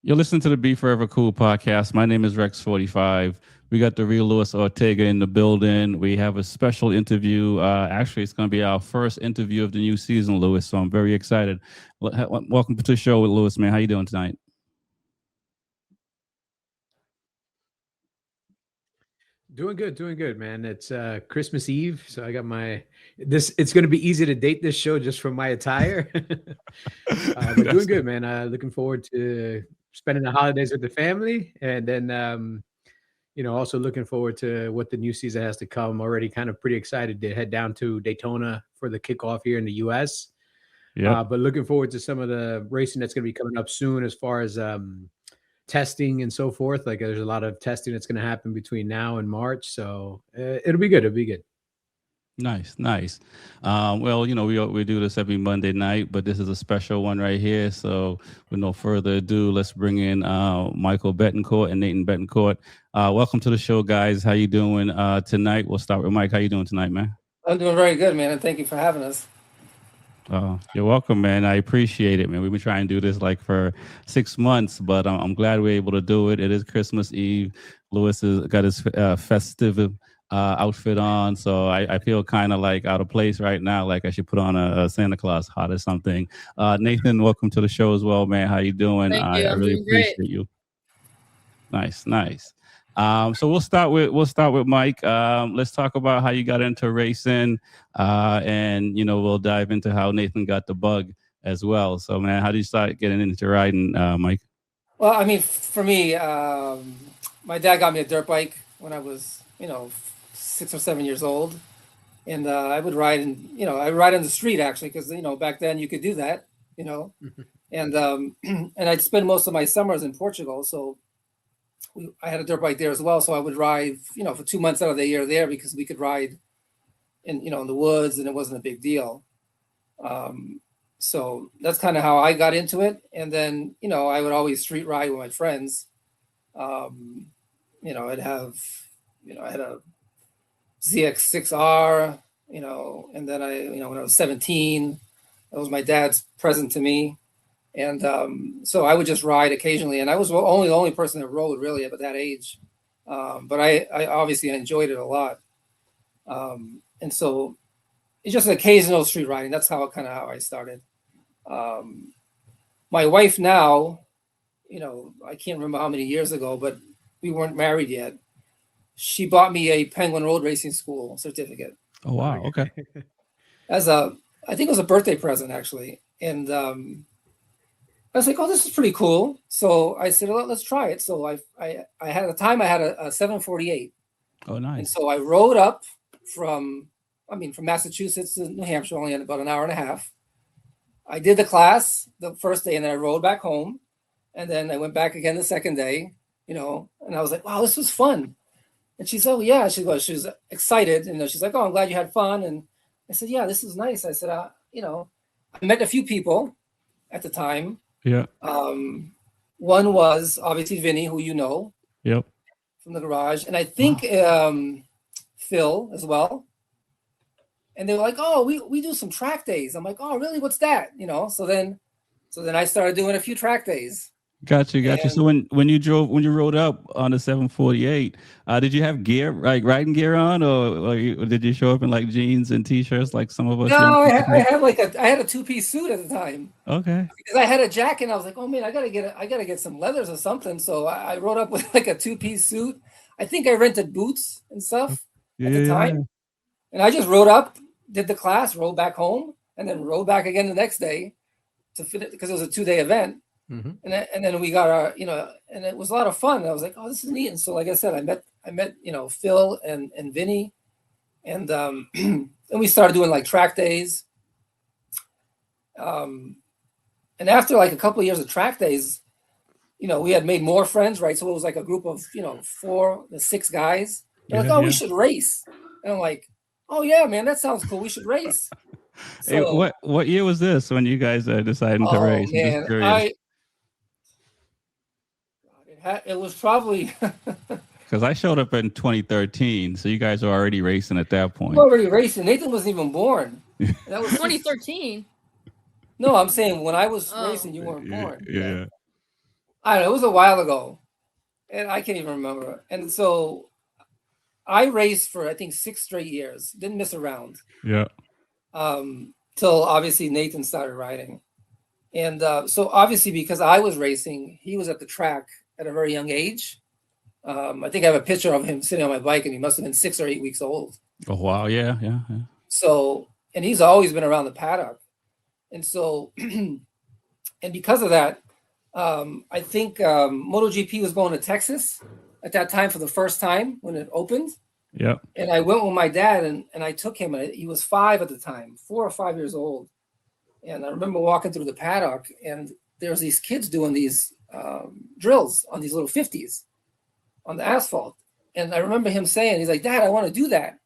You're listening to the Be Forever Cool podcast. My name is Rex45. We got the real Luis Ortega in the building. We have a special interview. Actually, it's going to be our first interview of the new season, Luis. So I'm very excited. Welcome to the show with Luis, man. How you doing tonight? Doing good, man. It's Christmas Eve, so I got my this. It's going to be easy to date this show just from my attire, but doing That's good, man. Looking forward to spending the holidays with the family, and then also looking forward to what the new season has to come. Already, kind of pretty excited to head down to Daytona for the kickoff here in the U.S. yep. But looking forward to some of the racing that's going to be coming up soon, as far as testing and so forth. Like there's a lot of testing that's going to happen between now and March, so it'll be good. It'll be good. Nice, nice. Well, we do this every Monday night, but this is a special one right here. So, with no further ado, let's bring in Michael Bettencourt and Nathan Bettencourt. Welcome to the show, guys. How you doing tonight? We'll start with Mike. How you doing tonight, man? I'm doing very good, man, and thank you for having us. You're welcome, man. I appreciate it, man. We've been trying to do this like for 6 months, but I'm glad we're able to do it. It is Christmas Eve. Lewis has got his festive outfit on, so I feel kind of like out of place right now. Like I should put on a Santa Claus hat or something. Nathan, welcome to the show as well, man. How you doing? Thank you. I I'm really doing great. appreciate you. Nice, nice. So we'll start with Mike. Let's talk about how you got into racing, and we'll dive into how Nathan got the bug as well. So, man, how did you start getting into riding, Mike? Well, I mean, for me, my dad got me a dirt bike when I was, 6 or 7 years old, and I would ride, I ride on the street actually, because back then you could do that, and and I'd spend most of my summers in Portugal, so I had a dirt bike there as well. So I would ride, for 2 months out of the year there because we could ride in the woods and it wasn't a big deal. So that's kind of how I got into it. And then, I would always street ride with my friends. I'd have, I had a ZX6R, and then when I was 17, that was my dad's present to me. And so I would just ride occasionally. And I was only the only person that rode really at that age. But I obviously enjoyed it a lot. And so it's just occasional street riding. That's how I started. My wife now, I can't remember how many years ago, but we weren't married yet. She bought me a Penguin Road Racing School certificate Oh, wow. Okay. I think it was a birthday present actually. And I was like, oh, this is pretty cool. So I said, well, let's try it. So I had at the time I had a 748. Oh, And nice. so I rode up from Massachusetts to New Hampshire, only in about an hour and a half. I did the class the first day and then I rode back home. And then I went back again the second day, and I was like, wow, this was fun. And she said, oh, yeah. She was excited. And she's like, oh, I'm glad you had fun. And I said, yeah, this is nice. I said, I met a few people at the time. Yeah. One was obviously Vinny, who Yep. from the garage. And I think Phil as well. And they were like, oh, we do some track days. I'm like, oh, really? What's that? So then I started doing a few track days. Got you. And So when you rode up on the 748, did you have gear, like riding gear on, or did you show up in like jeans and t-shirts like some of us? no, I had a two-piece suit at the time Okay. because I had a jacket. And I was like, oh man, I gotta get some leathers or something. So I rode up with like a two-piece suit. I think I rented boots and stuff Yeah, at the yeah, time, and I just rode up, did the class, rode back home, and then rode back again the next day to fit it because it was a 2-day event. Mm-hmm. And then we got our, and it was a lot of fun. And I was like, oh, this is neat. And so, like I said, I met, Phil and Vinny, and and we started doing like track days. And after like a couple of years of track days, we had made more friends, right? So it was like a group of, 6 guys. They're like, yeah, oh, we yeah. should race. And I'm like, oh yeah, man, that sounds cool. We should race. Hey, So, what year was this when you guys decided to oh race? I'm just man, curious it was probably. because I showed up in 2013, so you guys were already racing at that We point. were already racing. Nathan wasn't even born. That was 2013. No, I'm saying when I was Oh. racing, you weren't born. Yeah. I don't know, it was a while ago, and I can't even remember. And so I raced for I think 6 straight years, didn't miss a round. Yeah. Till obviously Nathan started riding. And so obviously because I was racing, he was at the track at a very young age. I think I have a picture of him sitting on my bike, and he must have been 6 or 8 weeks old. Oh wow, yeah. So, and he's always been around the paddock. And so, and because of that, I think MotoGP was going to Texas at that time for the first time when it opened. Yeah. And I went with my dad, and I took him, and he was 5 at the time, 4 or 5 years old. And I remember walking through the paddock, and there's these kids doing these drills on these little 50s on the asphalt. And I remember him saying, he's like, Dad, I want to do that.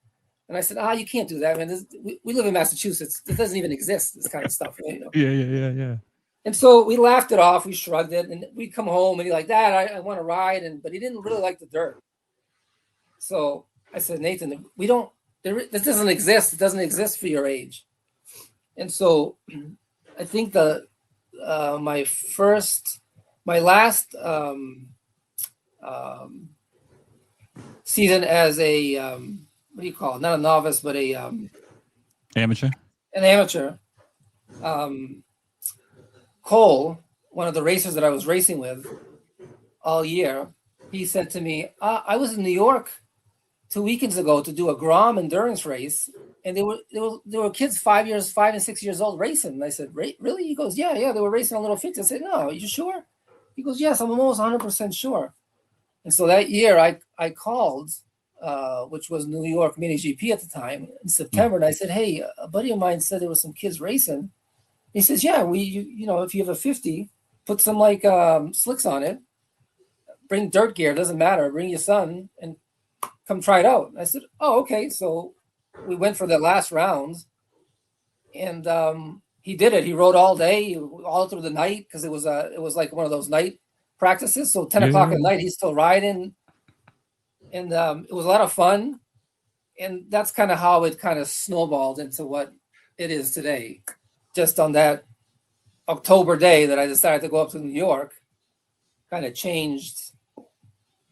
And I said, you can't do that, man. We live in Massachusetts. It doesn't even exist, this kind of stuff. You know? Yeah. And so we laughed it off. We shrugged it. And we'd come home, and he's like, Dad, I want to ride. But he didn't really like the dirt. So I said, Nathan, this doesn't exist. It doesn't exist for your age. And so I think my last season as a, what do you call it? Not a novice, but Amateur. An amateur. Cole, one of the racers that I was racing with all year, he said to me, I was in New York 2 weekends ago to do a Grom endurance race, and there were kids 5 and 6 years old racing. And I said, really? He goes, yeah, they were racing on little 50. I said, no, are you sure? He goes, yes, I'm almost 100% sure. And so that year I called, which was New York Mini GP at the time in September, and I said, hey, a buddy of mine said there was some kids racing. He says, yeah, if you have a 50, put some like slicks on it, bring dirt gear, doesn't matter, bring your son and come try it out. And I said, oh, okay. So we went for the last rounds, and he did it. He rode all day, all through the night, because it was like one of those night practices. So 10 o'clock at night, he's still riding, and it was a lot of fun. And that's kind of how it kind of snowballed into what it is today. Just on that October day that I decided to go up to New York, kind of changed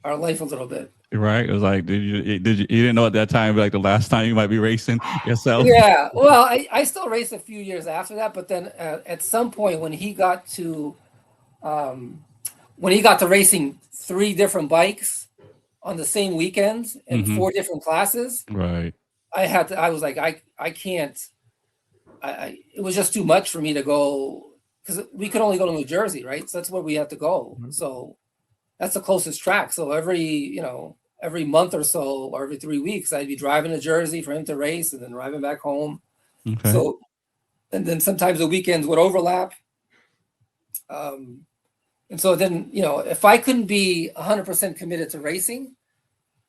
our life a little bit. Right. It was like, you didn't know at that time, like the last time you might be racing yourself? Yeah. Well, I still raced a few years after that, but then at some point when he got to racing 3 different bikes on the same weekend in 4 different classes, right? I was like, I can't. It was just too much for me to go, because we could only go to New Jersey, right? So that's where we had to go. So that's the closest track. So every month or so, or every 3 weeks, I'd be driving to Jersey for him to race, and then driving back home. Okay. So, and then sometimes the weekends would overlap. And so then, if I couldn't be 100% committed to racing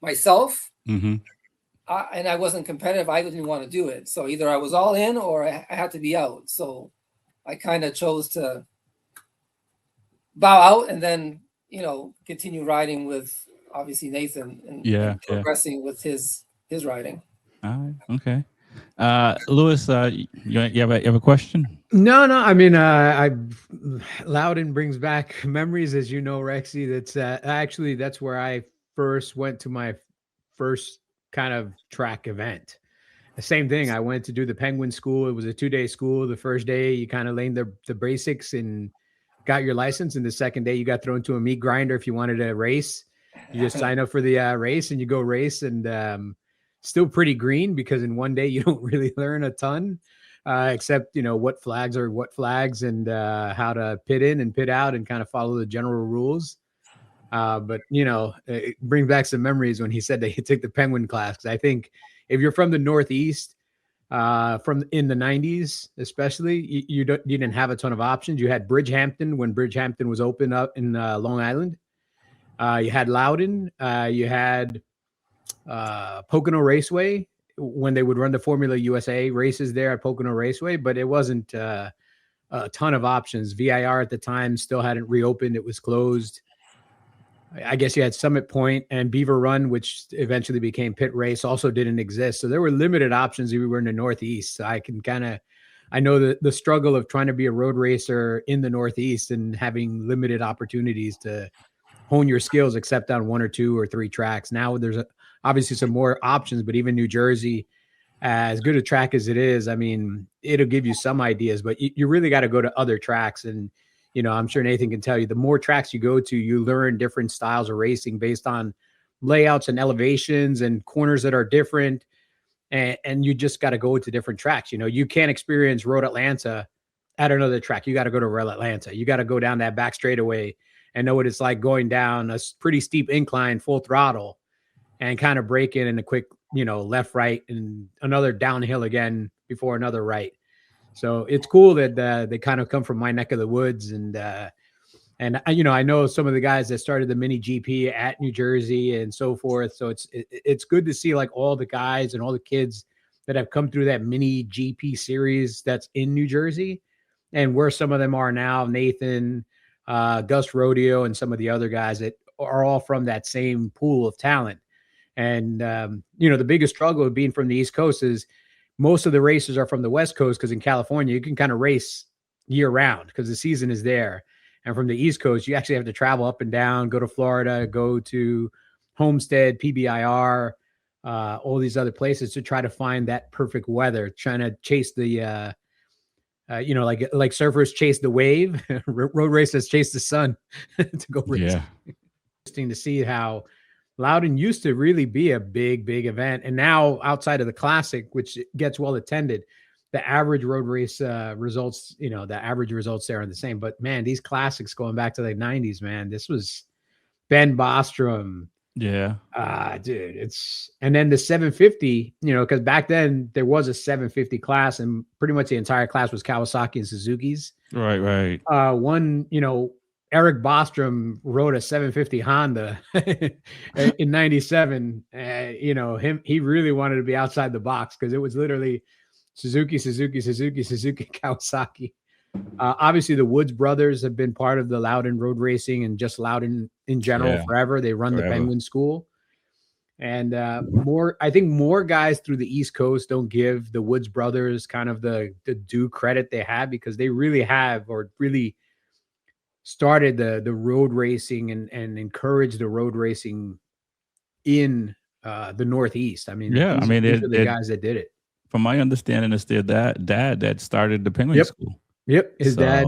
myself, and I wasn't competitive, I didn't want to do it. So either I was all in or I had to be out. So I kind of chose to bow out and then, continue riding with obviously Nathan and progressing with his riding. All right. Okay. Louis, you have a question? No. I mean, Loudon brings back memories, as you know, Rexy. That's where I first went to my first kind of track event. The same thing. I went to do the Penguin School. It was a 2-day school. The first day you kind of learned the basics and got your license, and the second day you got thrown to a meat grinder if you wanted to race. You just sign up for the race and you go race, and still pretty green, because in one day you don't really learn a ton, except what flags are what flags, and how to pit in and pit out and kind of follow the general rules. But it brings back some memories when he said that he took the Penguin class, because I think if you're from the Northeast, from in the 90s especially, you didn't have a ton of options. You had Bridgehampton when Bridgehampton was open up in Long Island. You had Loudon. You had Pocono Raceway when they would run the Formula USA races there at Pocono Raceway, but it wasn't a ton of options. VIR at the time still hadn't reopened. It was closed. I guess you had Summit Point, and Beaver Run, which eventually became Pit Race, also didn't exist. So there were limited options if we were in the Northeast. So I can kind of I know the struggle of trying to be a road racer in the Northeast and having limited opportunities to hone your skills, except on 1 or 2 or 3 tracks. Now there's obviously some more options, but even New Jersey, as good a track as it is, I mean, it'll give you some ideas, but you really got to go to other tracks. And, I'm sure Nathan can tell you, the more tracks you go to, you learn different styles of racing based on layouts and elevations and corners that are different. And you just got to go to different tracks. You can't experience Road Atlanta at another track. You got to go to Road Atlanta. You got to go down that back straightaway and know what it's like going down a pretty steep incline, full throttle, and kind of break in a quick, left, right, and another downhill again before another right. So it's cool that they kind of come from my neck of the woods. And I know some of the guys that started the mini GP at New Jersey and so forth. So it's good to see like all the guys and all the kids that have come through that mini GP series that's in New Jersey, and where some of them are now, Nathan, Gus Rodeo, and some of the other guys that are all from that same pool of talent. And, the biggest struggle of being from the East Coast is most of the races are from the West Coast, because in California, you can kind of race year round because the season is there. And from the East Coast, you actually have to travel up and down, go to Florida, go to Homestead, PBIR, all these other places to try to find that perfect weather, trying to chase the, like surfers chase the wave, road racers chase the sun to go race. Yeah. Interesting to see how Loudon used to really be a big, big event. And now outside of the classic, which gets well attended, the average road race results, the average results there are the same. But man, these classics going back to the 90s, man, this was Ben Bostrom. Yeah. Dude, and then the 750, because back then there was a 750 class and pretty much the entire class was Kawasaki and Suzuki's. Right. Eric Bostrom rode a 750 Honda in 97. He really wanted to be outside the box because it was literally Suzuki, Kawasaki. Obviously, the Woods brothers have been part of the Loudon road racing and just Loudon in general forever. They run the Penguin School. And I think more guys through the East Coast don't give the Woods brothers kind of the due credit they have, because they really have, or really started the road racing and encouraged the road racing in the Northeast. I mean, these are the guys that did it. From my understanding, it's their dad that started the Penguin School. Yep, his dad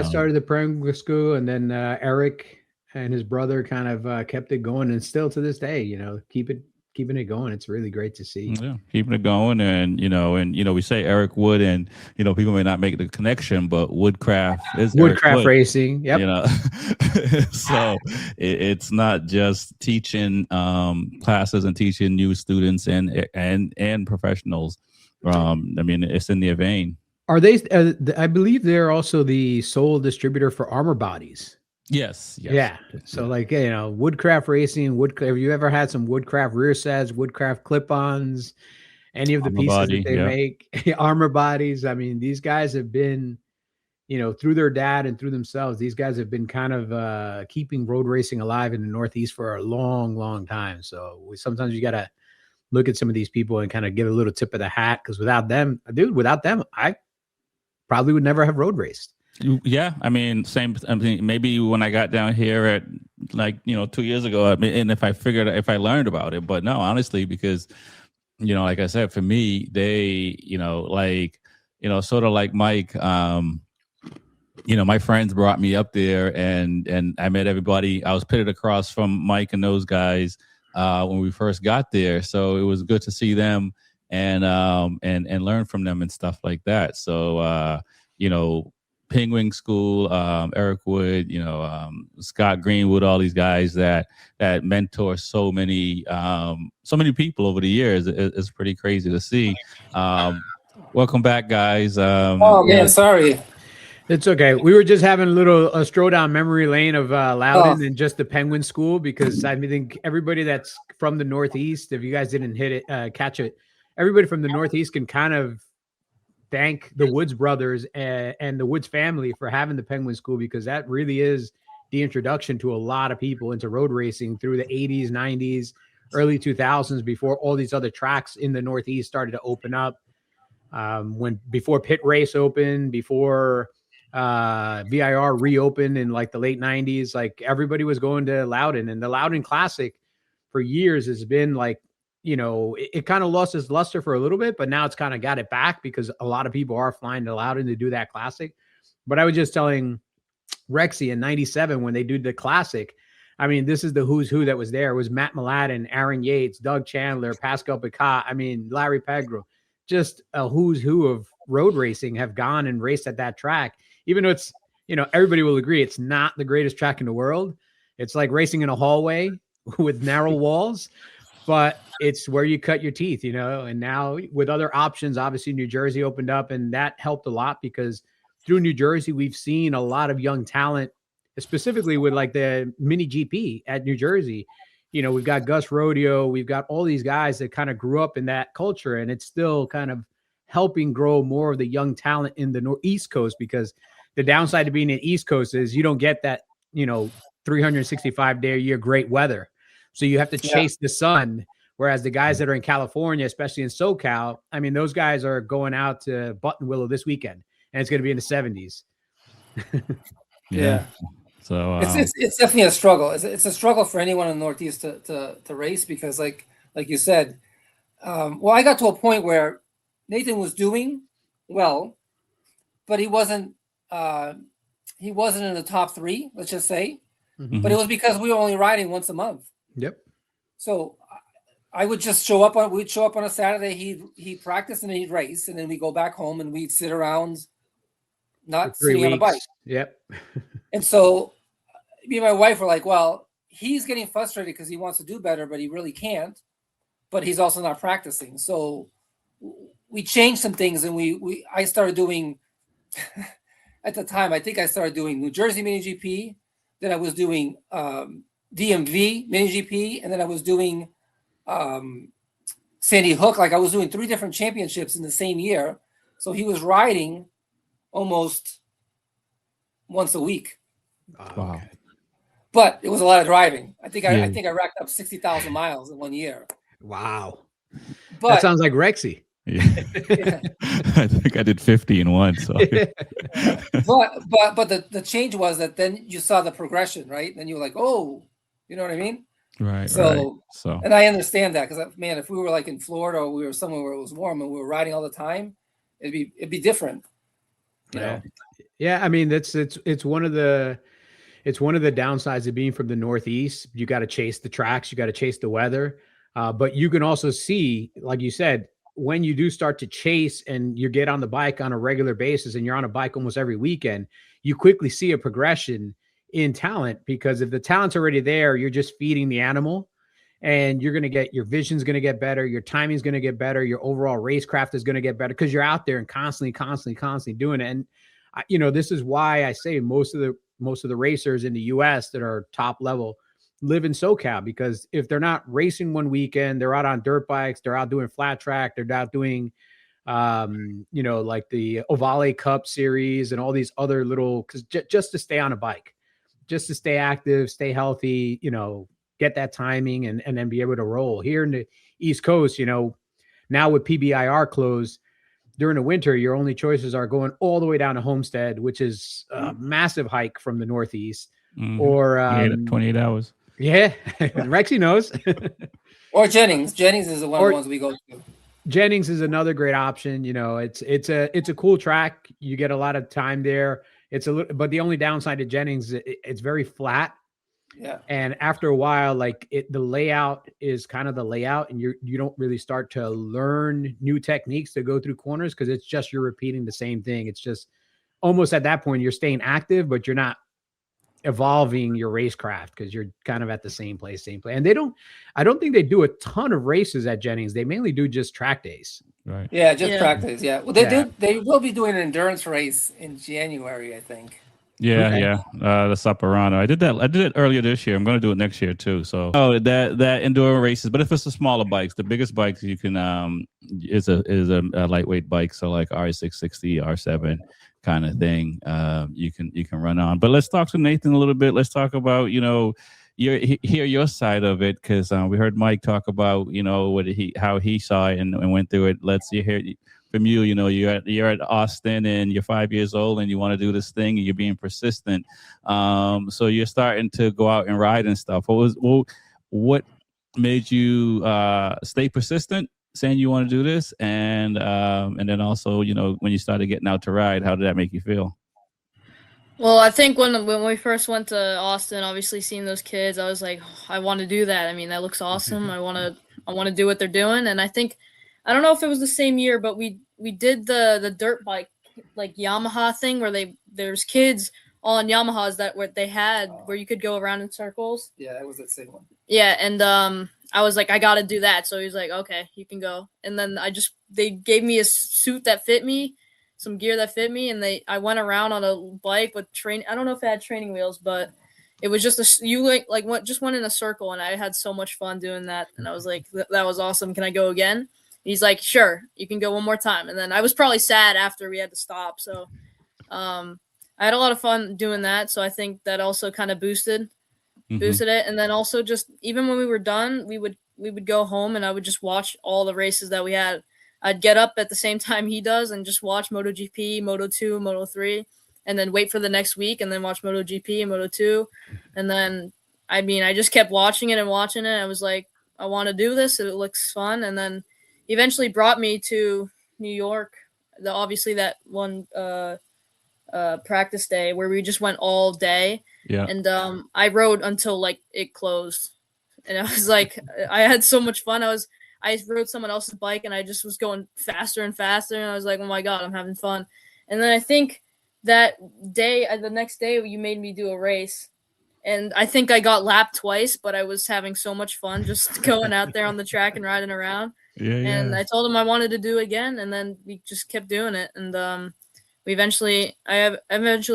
started the Penguin School, and then Eric and his brother kind of kept it going, and still to this day, keeping it going. It's really great to see. Yeah, keeping it going, and we say Eric Wood, and people may not make the connection, but Woodcraft is Woodcraft racing. Yep. So it's not just teaching classes and teaching new students and professionals. It's in their vein. Are they? I believe they're also the sole distributor for Armor Bodies. Yes. Yeah. So Woodcraft racing, have you ever had some Woodcraft rear sets, Woodcraft clip-ons, any of the pieces that they make, Armor Bodies? I mean, these guys have been, through their dad and through themselves, these guys have been kind of keeping road racing alive in the Northeast for a long, long time. So sometimes you got to look at some of these people and kind of give a little tip of the hat, because without them, I probably would never have road raced. Yeah, same. Maybe when I got down here at 2 years ago, and if I learned about it, but no, honestly, because like I said, for me, they sort of like Mike, my friends brought me up there, and I met everybody. I was pitted across from Mike and those guys when we first got there, so it was good to see them and learn from them and stuff like that. So Penguin School, Eric Wood, Scott Greenwood, all these guys that mentor so many people over the years. It's pretty crazy to see. Welcome back, guys. Sorry. It's okay. We were just having a stroll down memory lane of Loudon and just the Penguin School, because I think everybody that's from the Northeast, if you guys didn't catch it, everybody from the Northeast can kind of thank the Woods brothers and the Woods family for having the Penguin School, because that really is the introduction to a lot of people into road racing through the 80s, 90s, early 2000s, before all these other tracks in the Northeast started to open up. when before pit race opened, before VIR reopened in like the late 90s, like everybody was going to Loudon, and the Loudon Classic for years has been like, it kind of lost its luster for a little bit, but now it's kind of got it back because a lot of people are flying to Loudon to do that classic. But I was just telling Rexy in 97 when they did the classic, I mean, this is the who's who that was there. It was Matt Mladen, Aaron Yates, Doug Chandler, Pascal Picat. I mean, Larry Pegro, just a who's who of road racing have gone and raced at that track. Even though it's, everybody will agree it's not the greatest track in the world. It's like racing in a hallway with narrow walls, but it's where you cut your teeth, and now with other options, obviously New Jersey opened up, and that helped a lot because through New Jersey, we've seen a lot of young talent, specifically with like the mini GP at New Jersey. We've got Gus Rodeo. We've got all these guys that kind of grew up in that culture, and it's still kind of helping grow more of the young talent in the East Coast, because the downside of being in East Coast is you don't get that, 365 day a year great weather. So you have to chase the sun. Whereas the guys that are in California, especially in SoCal, I mean, those guys are going out to Buttonwillow this weekend, and it's going to be in the 70s. Yeah. So it's definitely a struggle. It's a struggle for anyone in the Northeast to race, because like you said, I got to a point where Nathan was doing well, but he wasn't in the top 3, let's just say. Mm-hmm. But it was because we were only riding once a month. Yep. So I would just show up on a Saturday, he'd practice and then he'd race, and then we go back home and we'd sit around not sitting on a bike. Yep. And so me and my wife were like, well, he's getting frustrated because he wants to do better, but he really can't. But he's also not practicing. So we changed some things, and I started doing at the time, I think I started doing New Jersey Mini GP, then I was doing DMV Mini GP, and then I was doing Sandy Hook. Like I was doing 3 different championships in the same year. So he was riding almost once a week. Wow. But it was a lot of driving. I think I racked up 60,000 miles in 1 year. Wow. But that sounds like Rexy. Yeah. I think I did 50 in one. So but the change was that then you saw the progression, right? Then you were like, oh, you know what I mean? Right. So right. And I understand that, because man, if we were like in Florida or we were somewhere where it was warm and we were riding all the time, it'd be different. You know? Yeah. I mean, it's one of the downsides of being from the Northeast. You got to chase the tracks, you got to chase the weather. But you can also see, like you said, when you do start to chase and you get on the bike on a regular basis and you're on a bike almost every weekend, you quickly see a progression in talent, because if the talent's already there, you're just feeding the animal, and you're going to get, your vision's going to get better. Your timing's going to get better. Your overall racecraft is going to get better because you're out there and constantly doing it. And this is why I say most of the racers in the US that are top level live in SoCal, because if they're not racing one weekend, they're out on dirt bikes, they're out doing flat track, they're out doing, like the Ovale Cup series and all these other little, just to stay on a bike, just to stay active, stay healthy, get that timing and then be able to roll. Here in the East Coast, now with PBIR closed during the winter, your only choices are going all the way down to Homestead, which is a massive hike from the Northeast, or 28 hours. Yeah, Rexy knows. Or Jennings. Jennings is one of the ones we go to. Jennings is another great option. It's a cool track. You get a lot of time there. But the only downside to Jennings, it's very flat. Yeah. And after a while, the layout is kind of the layout, and you don't really start to learn new techniques to go through corners, because it's just you're repeating the same thing. It's just almost at that point you're staying active, but you're not evolving your racecraft, because you're kind of at the same place. And I don't think they do a ton of races at Jennings. They mainly do just track days. Right. Yeah, just practice. Yeah. Well, they will be doing an endurance race in January, I think. Yeah, okay. The Saparano. I did it earlier this year. I'm going to do it next year too. So that indoor races, but if it's the smaller bikes, the biggest bikes you can is a lightweight bike. So like R660, R7 kind of thing. You can run on. But let's talk to Nathan a little bit. Let's talk about hear your side of it, because we heard Mike talk about how he saw it and went through it. Let's hear from you. You're at Austin and you're 5 years old and you want to do this thing and you're being persistent. So you're starting to go out and ride and stuff. What made you stay persistent, saying you want to do this, and then also, when you started getting out to ride, how did that make you feel? Well, I think when we first went to Austin, obviously seeing those kids, I was like, "Oh, I want to do that. I mean, that looks awesome. I want to do what they're doing." And I think, I don't know if it was the same year, but we did the dirt bike, like Yamaha thing, where there's kids on Yamahas where you could go around in circles. Yeah, it was that same one. Yeah, and I was like, I got to do that. So he was like, okay, you can go. And then they gave me a suit that fit me, some gear that fit me, and I went around on a bike with I don't know if it had training wheels, but it was just just went in a circle, and I had so much fun doing that. And I was like, that was awesome. Can I go again? And he's like, sure, you can go one more time. And then I was probably sad after we had to stop. So I had a lot of fun doing that. So I think that also kind of boosted it. And then also just even when we were done, we would go home and I would just watch all the races that we had. I'd get up at the same time he does and just watch MotoGP, Moto2, Moto3, and then wait for the next week and then watch MotoGP and Moto2. And then, I just kept watching it and watching it. I was like, I want to do this. It looks fun. And then eventually brought me to New York. Obviously that one practice day where we just went all day. Yeah. And I rode until like it closed. And I was like, I had so much fun. I rode someone else's bike and I just was going faster and faster. And I was like, oh my God, I'm having fun. And then I think that day, the next day, you made me do a race. And I think I got lapped twice, but I was having so much fun just going out there on the track and riding around. Yeah. And I told him I wanted to do it again. And then we just kept doing it. And I eventually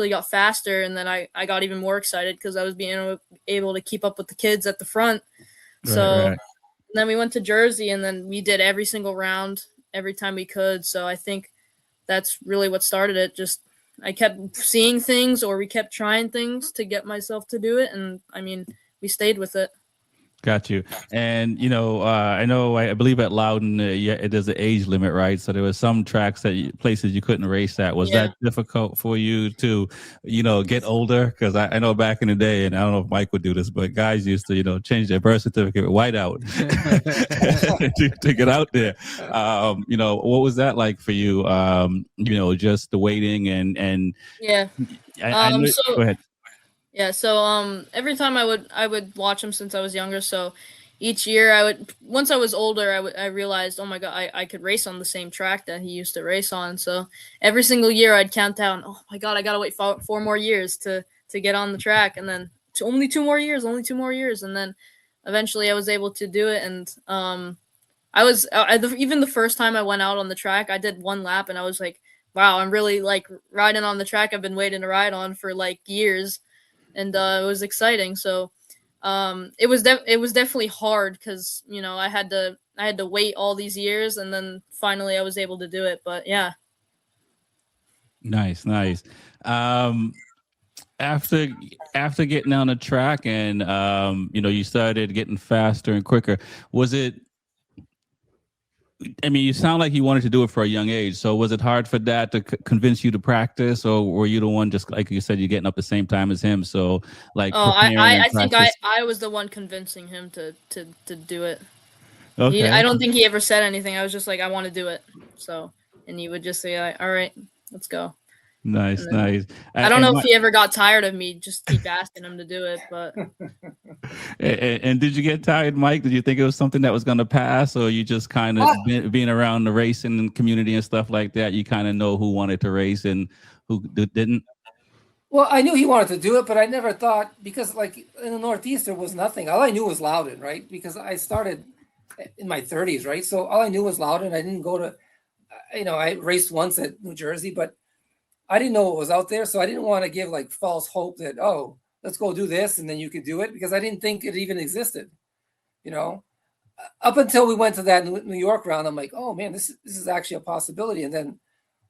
got faster. And then I got even more excited because I was being able to keep up with the kids at the front. Right. Then we went to Jersey and then we did every single round every time we could. So I think that's really what started it. Just I kept seeing things or we kept trying things to get myself to do it. And we stayed with it. Got you. And, I believe at Loudon, there's an age limit, right? So there was some tracks places you couldn't race at. Was that difficult for you to, get older? Because I know back in the day, and I don't know if Mike would do this, but guys used to, change their birth certificate white out to get out there. What was that like for you? Just the waiting and yeah. Go ahead. Yeah, so every time I would watch him since I was younger. So each year once I was older, I realized, oh my God, I could race on the same track that he used to race on. So every single year I'd count down, oh my God, I gotta wait 4 more years to get on the track, and then only 2 more years, and then eventually I was able to do it. And even the first time I went out on the track, I did 1 lap, and I was like, wow, I'm really like riding on the track I've been waiting to ride on for like years. And it was exciting. So it was definitely hard because I had to wait all these years, and then finally I was able to do it. But yeah. Nice. After getting on the track and you started getting faster and quicker, was it? You sound like you wanted to do it for a young age. So was it hard for Dad to convince you to practice, or were you the one, just like you said, you're getting up the same time as him? So like, I think I was the one convincing him to do it. Okay. I don't think he ever said anything. I was just like, I want to do it. So, and he would just say, all right, let's go. Nice. I don't know if he ever got tired of me just keep asking him to do it, but. And did you get tired, Mike? Did you think it was something that was going to pass, or you just kind of being around the racing community and stuff like that, you kind of know who wanted to race and who didn't? Well, I knew he wanted to do it, but I never thought, because like in the Northeast, there was nothing. All I knew was Loudon, right? Because I started in my 30s, right? So all I knew was Loudon. I didn't go to, I raced once at New Jersey, but I didn't know what was out there. So I didn't want to give like false hope that, oh, let's go do this and then you could do it, because I didn't think it even existed, up until we went to that New York round. I'm like, oh man, this is actually a possibility. And then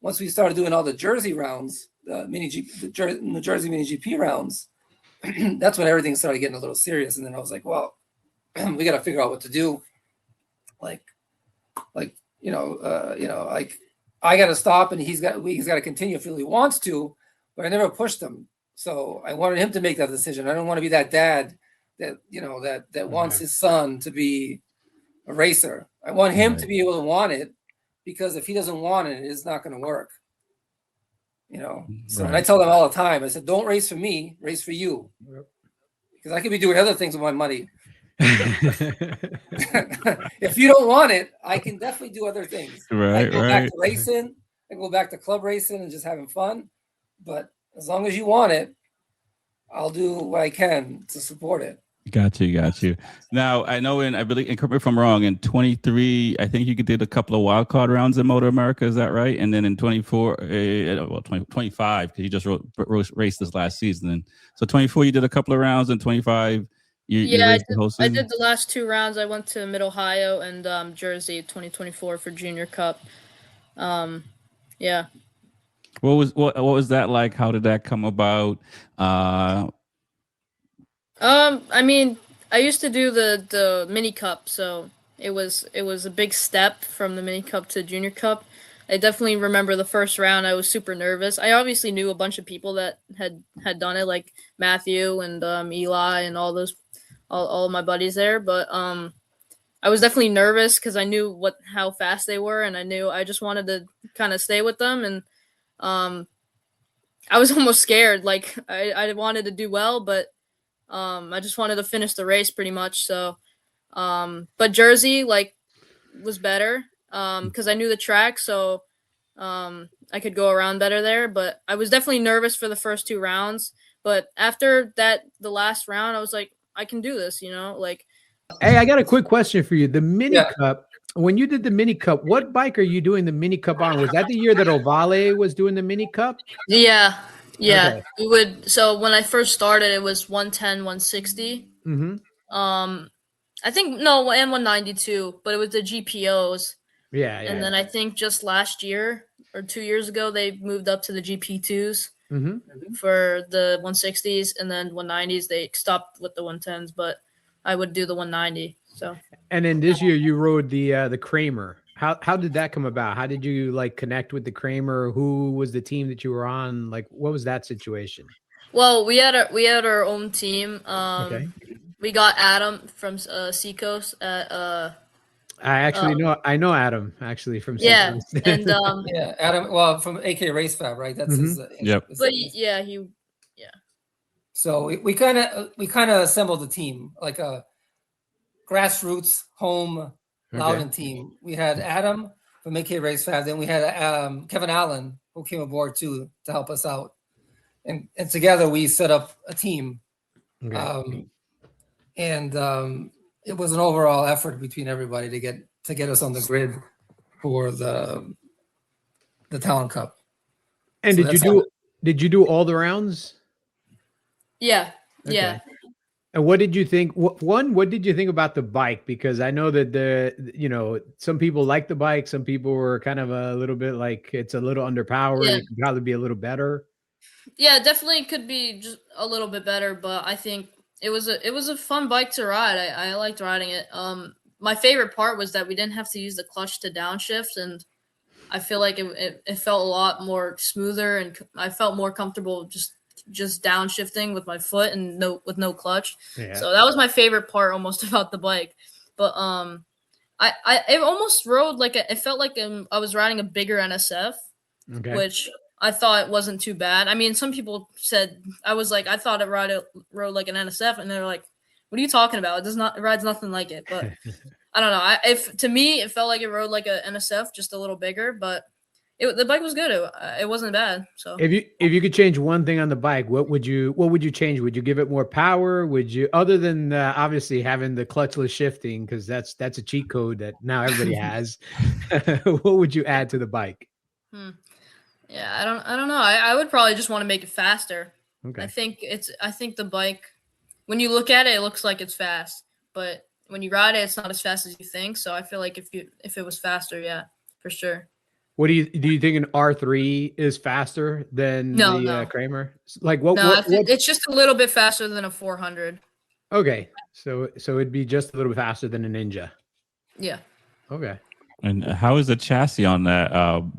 once we started doing all the Jersey rounds, the New Jersey mini GP rounds, that's when everything started getting a little serious. And then I was like, well, we got to figure out what to do. I got to stop and he's got to continue if he really wants to, but I never pushed him. So I wanted him to make that decision. I don't want to be that dad that, that wants his son to be a racer. I want him to be able to want it, because if he doesn't want it, it's not going to work. So and I tell them all the time, I said, don't race for me, race for you. Because I could be doing other things with my money. If you don't want it, I can definitely do other things. I can go back to racing, I can go back to club racing and just having fun. But as long as you want it, I'll do what I can to support it. Got you. Now, I know I believe, and correct me if I'm wrong, in 23, I think you did a couple of wild card rounds in Motor America. Is that right? And then in 24, 25, because you just raced this last season. And so 24, you did a couple of rounds, and 25, I did the last 2 rounds. I went to Mid-Ohio and Jersey 2024 for Junior Cup. Yeah. What was that like? How did that come about? I mean, I used to do the mini cup, so it was a big step from the mini cup to Junior Cup. I definitely remember the first round. I was super nervous. I obviously knew a bunch of people that had done it, like Matthew and Eli and all of my buddies there. But I was definitely nervous because I knew how fast they were, and I just wanted to kind of stay with them. And I was almost scared. Like I wanted to do well, but I just wanted to finish the race pretty much. So, but Jersey was better because I knew the track, so I could go around better there. But I was definitely nervous for the first 2 rounds. But after that, the last round, I was like, I can do this, Hey, I got a quick question for you. The mini cup. When you did the mini cup, what bike are you doing the mini cup on? Was that the year that Ovale was doing the mini cup? Yeah. Okay. We would. So when I first started, it was 110, 160. Mm-hmm. I think no, and 192, but it was the GPOs. Yeah. And then I think just last year or 2 years ago, they moved up to the GP2s for the 160s, and then 190s. They stopped with the 110s, but I would do the 190. So. And then this year you rode the Kramer. How did that come about? How did you connect with the Kramer? Who was the team that you were on? What was that situation? Well, we had our own team. Okay. We got Adam from Seacoast at I know Adam actually from Seacoast. And yeah, Adam. Well, from AK Race Fab, right? That's his. Yep. But So we kind of assembled a team, like a grassroots home Loudon team. We had Adam from AK Race Fab. Then we had Kevin Allen, who came aboard too to help us out, and together we set up a team. Okay. It was an overall effort between everybody to get us on the grid for the Talent Cup. And so did you do all the rounds? Yeah. Okay. Yeah. And what did you think? What did you think about the bike? Because I know that some people like the bike. Some people were kind of a little bit like it's a little underpowered. Yeah. It could probably be a little better. Yeah, definitely could be just a little bit better, but I think it was a fun bike to ride. I liked riding it. My favorite part was that we didn't have to use the clutch to downshift, and I feel like it felt a lot more smoother, and I felt more comfortable just downshifting with my foot and with no clutch. Yeah. So that was my favorite part almost about the bike. But it almost rode it felt like I was riding a bigger NSF, which I thought wasn't too bad. I mean, some people said I thought it rode like an NSF, and they're like, "What are you talking about? It rides nothing like it." But I don't know. To me, it felt like it rode like a NSF, just a little bigger. But the bike was good. It wasn't bad. So if you could change one thing on the bike, what would you change? Would you give it more power? Would you, other than obviously having the clutchless shifting, because that's a cheat code that now everybody has? What would you add to the bike? Yeah, I don't know. I would probably just want to make it faster. Okay. I think the bike, when you look at it, it looks like it's fast, but when you ride it, it's not as fast as you think. So I feel like if it was faster, yeah, for sure. What do you think an R3 is faster than the Kramer? It's just a little bit faster than a 400. Okay, so it'd be just a little bit faster than a Ninja. Yeah. Okay. And how is the chassis on that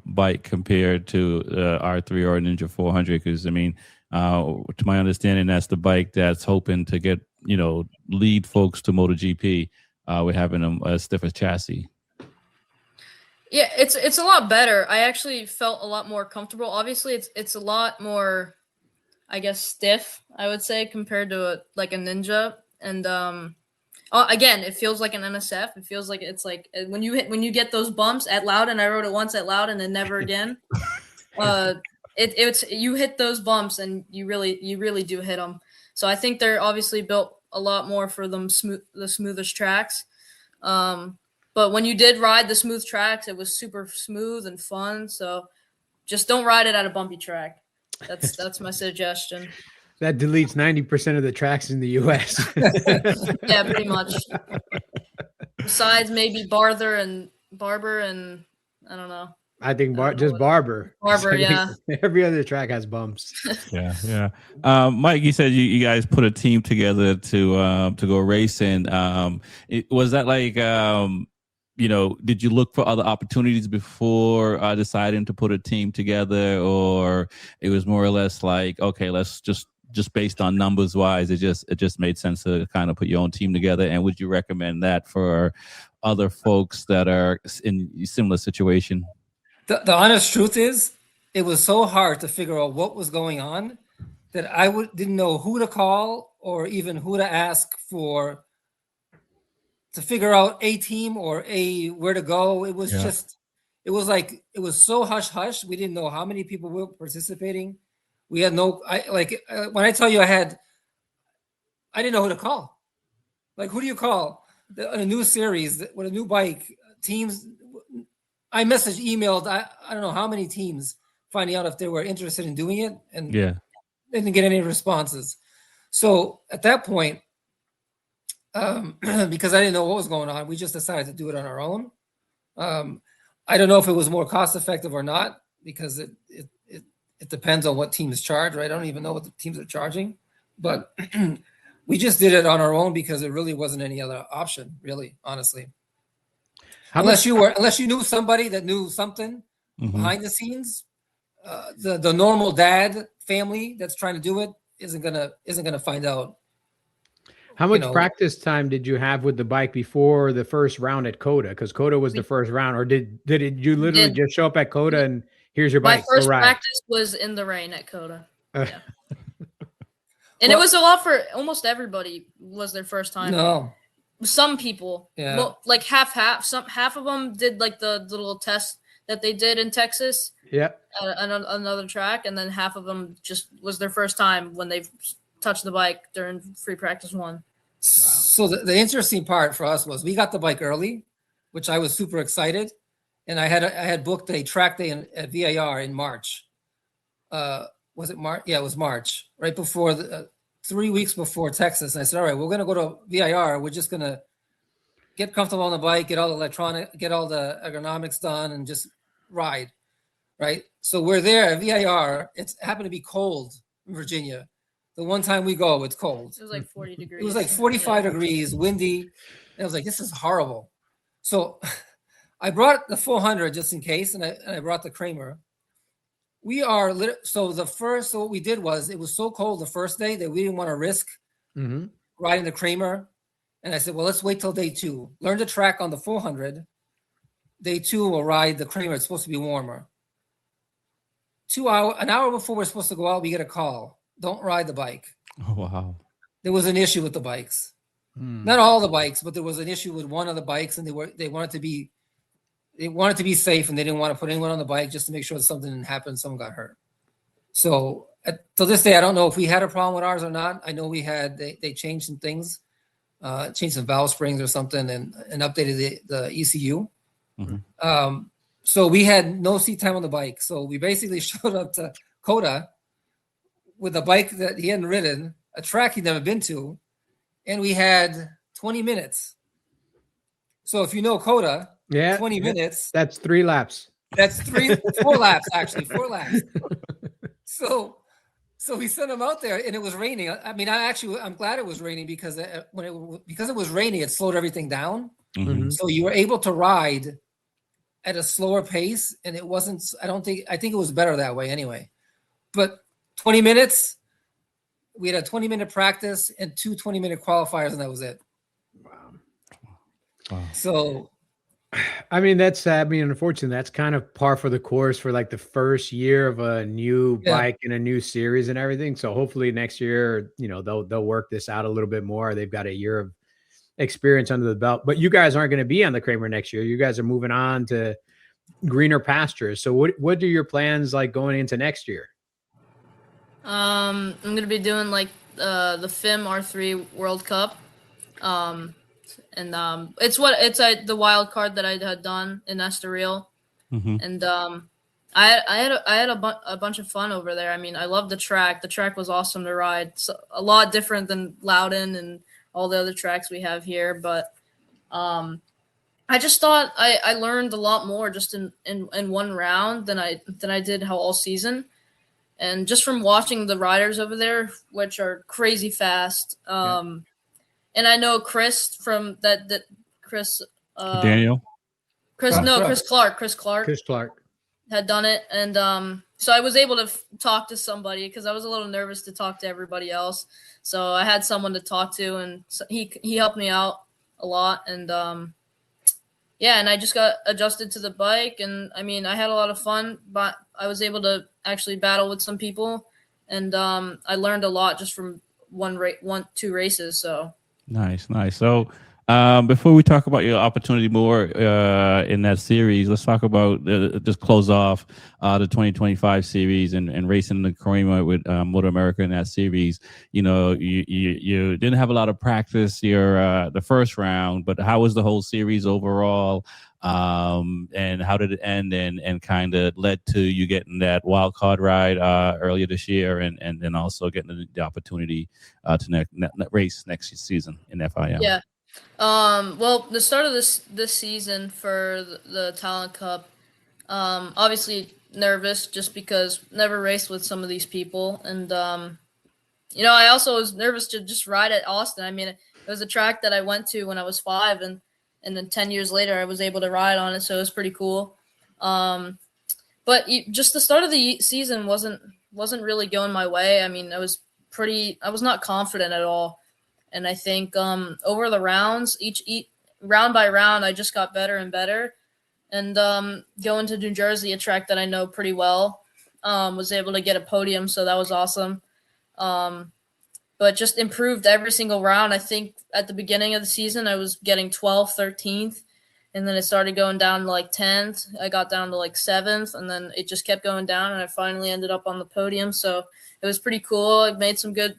bike compared to R3 or Ninja 400? Because I mean, to my understanding, that's the bike that's hoping to get lead folks to MotoGP with having a stiffer chassis. Yeah, it's a lot better. I actually felt a lot more comfortable. Obviously, it's a lot more, I guess, stiff, I would say, compared to a Ninja. And again, it feels like an NSF. It feels like it's like when you get those bumps at Loudon. I rode it once at Loudon and then never again. It's you hit those bumps and you really do hit them. So I think they're obviously built a lot more for the smoothest tracks. But when you did ride the smooth tracks, it was super smooth and fun. So just don't ride it at a bumpy track. That's my suggestion. That deletes 90% of the tracks in the U.S. Yeah, pretty much. Besides maybe Barber and I don't know. I think just Barber. Barber, yeah. Every other track has bumps. Yeah. Mike, you said you guys put a team together to go racing. Was that like did you look for other opportunities before deciding to put a team together, or it was more or less like, okay, let's just based on numbers wise, it just made sense to kind of put your own team together? And would you recommend that for other folks that are in a similar situation? The honest truth is, it was so hard to figure out what was going on that I didn't know who to call or even who to ask for to figure out a team or where to go. It was it was so hush hush. We didn't know how many people were participating. We had when I tell you I didn't know who to call. Like, who do you call a new series with a new bike? Teams. I emailed, I don't know how many teams, finding out if they were interested in doing it, and didn't get any responses. So at that point, because I didn't know what was going on, we just decided to do it on our own. I don't know if it was more cost effective or not, because it depends on what teams charge, right? I don't even know what the teams are charging, but we just did it on our own because there really wasn't any other option, really, honestly. Unless you knew somebody that knew something behind the scenes, the normal dad family that's trying to do it isn't gonna find out. How much practice time did you have with the bike before the first round at COTA? Because COTA was the first round, or did you literally just show up at COTA and here's your bike? My first practice was in the rain at COTA. Yeah. And it was a lot for almost everybody. Was their first time. No. Some people, like half. Half of them did like the little test that they did in Texas. Yeah. Another track, and then half of them just was their first time when they touched the bike during free practice 1. Wow. So the interesting part for us was we got the bike early, which I was super excited, and I had booked a track day at VAR in March. Was it March? Yeah, it was March, right before 3 weeks before Texas. And I said, all right, we're going to go to VIR. We're just going to get comfortable on the bike, get all the ergonomics done, and just ride, right? So we're there at VIR. It happened to be cold in Virginia. The one time we go, it's cold. It was like 40 degrees. It was like 45 degrees, windy. And I was like, this is horrible. So I brought the 400 just in case, and I brought the Kramer. So what we did was, it was so cold the first day that we didn't want to risk riding the Kramer. And I said, well, let's wait till day 2. Learn the track on the 400. Day 2, we'll ride the Kramer. It's supposed to be warmer. An hour before we're supposed to go out, we get a call. Don't ride the bike. Oh, wow. There was an issue with the bikes. Not all the bikes, but there was an issue with one of the bikes, and they wanted to be safe, and they didn't want to put anyone on the bike just to make sure that something didn't happen, someone got hurt. So till this day, I don't know if we had a problem with ours or not. I know they changed some things, changed some valve springs or something, and updated the ECU. So we had no seat time on the bike. So we basically showed up to COTA with a bike that he hadn't ridden, a track he'd never been to, and we had 20 minutes. So if you know COTA, 20 minutes. That's 3 laps. That's 4 laps, actually, 4 laps. So we sent him out there, and it was raining. I mean, I'm glad it was raining because because it was raining, it slowed everything down. So you were able to ride at a slower pace, and it wasn't. I think it was better that way anyway. But 20 minutes, we had a 20-minute practice and 2 20-minute qualifiers, and that was it. Wow. So, I mean, unfortunately, that's kind of par for the course for like the first year of a new bike and a new series and everything. So hopefully next year, they'll work this out a little bit more. They've got a year of experience under the belt, but you guys aren't going to be on the Kramer next year. You guys are moving on to greener pastures. So what are your plans like going into next year? I'm gonna be doing like the FIM R3 World Cup, and it's the wild card that I had done in Estoril, and I had a bunch of fun over there. I mean, I loved the track. The track was awesome to ride. So, a lot different than Loudon and all the other tracks we have here, but I just thought I learned a lot more just in one round than I did all season. And just from watching the riders over there, which are crazy fast, and I know Chris from that Chris Daniel, Chris Clark had done it, and so I was able to talk to somebody because I was a little nervous to talk to everybody else. So I had someone to talk to, and he helped me out a lot, and and I just got adjusted to the bike, and I mean, I had a lot of fun, but I was able to actually battle with some people, and I learned a lot just from two races. So nice. So before we talk about your opportunity more in that series, let's talk about just close off the 2025 series and racing the Kramer with Motor America in that series. You didn't have a lot of practice here the first round, but how was the whole series overall? And how did it end and kind of led to you getting that wild card ride earlier this year and then also getting the opportunity to race next season in FIM? Yeah. Well, the start of this season for the Talent Cup, obviously nervous just because never raced with some of these people, and I also was nervous to just ride at Austin. I mean, it was a track that I went to when I was 5, and then 10 years later I was able to ride on it, so it was pretty cool. But just the start of the season wasn't really going my way. I mean, I was not confident at all. And I think over the rounds, each round by round, I just got better and better. And going to New Jersey, a track that I know pretty well, was able to get a podium, so that was awesome. But just improved every single round. I think at the beginning of the season, I was getting 12th, 13th, and then it started going down to like 10th. I got down to like 7th, and then it just kept going down, and I finally ended up on the podium. So it was pretty cool. I made some good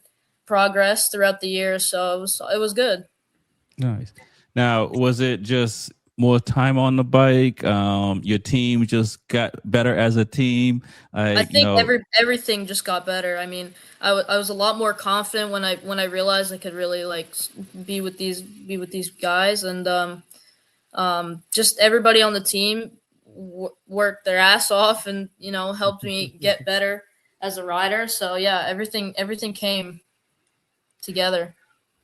progress throughout the year, so it was good. Nice. Now, was it just more time on the bike? Your team just got better as a team. I think everything just got better. I mean, I was a lot more confident when I realized I could really like be with these guys, and just everybody on the team worked their ass off and helped me get better as a rider. So yeah, everything came together.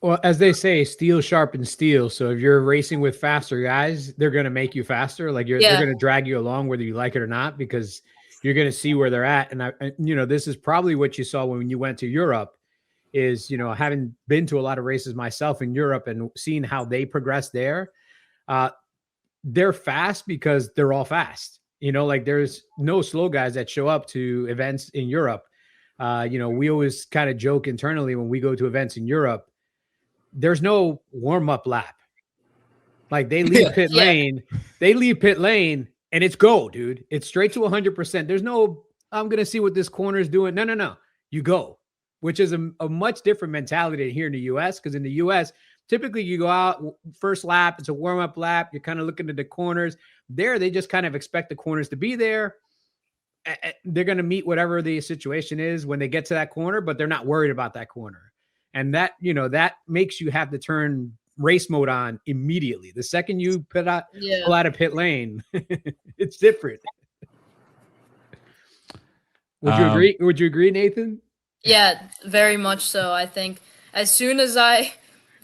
Well, as they say, steel sharpens steel. So if you're racing with faster guys, they're going to make you faster. Like they're going to drag you along whether you like it or not, because you're going to see where they're at. And this is probably what you saw when you went to Europe is, having been to a lot of races myself in Europe and seeing how they progress there. They're fast because they're all fast. Like there's no slow guys that show up to events in Europe. We always kind of joke internally when we go to events in Europe, there's no warm-up lap. Like they leave pit lane and it's go, dude. It's straight to 100%. There's no, I'm going to see what this corner is doing. No. You go, which is a much different mentality here in the US. Because in the US, typically you go out first lap. It's a warm-up lap. You're kind of looking at the corners. There, they just kind of expect the corners to be there. They're going to meet whatever the situation is when they get to that corner, but they're not worried about that corner. And that makes you have to turn race mode on immediately. The second you pull out of pit lane, it's different. Would you agree? Would you agree, Nathan? Yeah, very much so. I think as soon as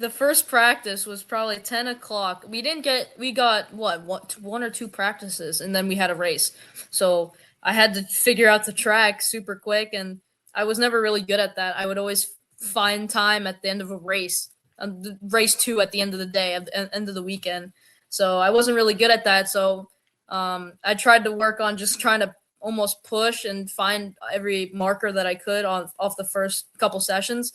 the first practice was probably 10 o'clock. We got one or two practices, and then we had a race. So I had to figure out the track super quick, and I was never really good at that. I would always find time at the end of a race, race 2 at the end of the day, at the end of the weekend. So I wasn't really good at that. So I tried to work on just trying to almost push and find every marker that I could off the first couple sessions.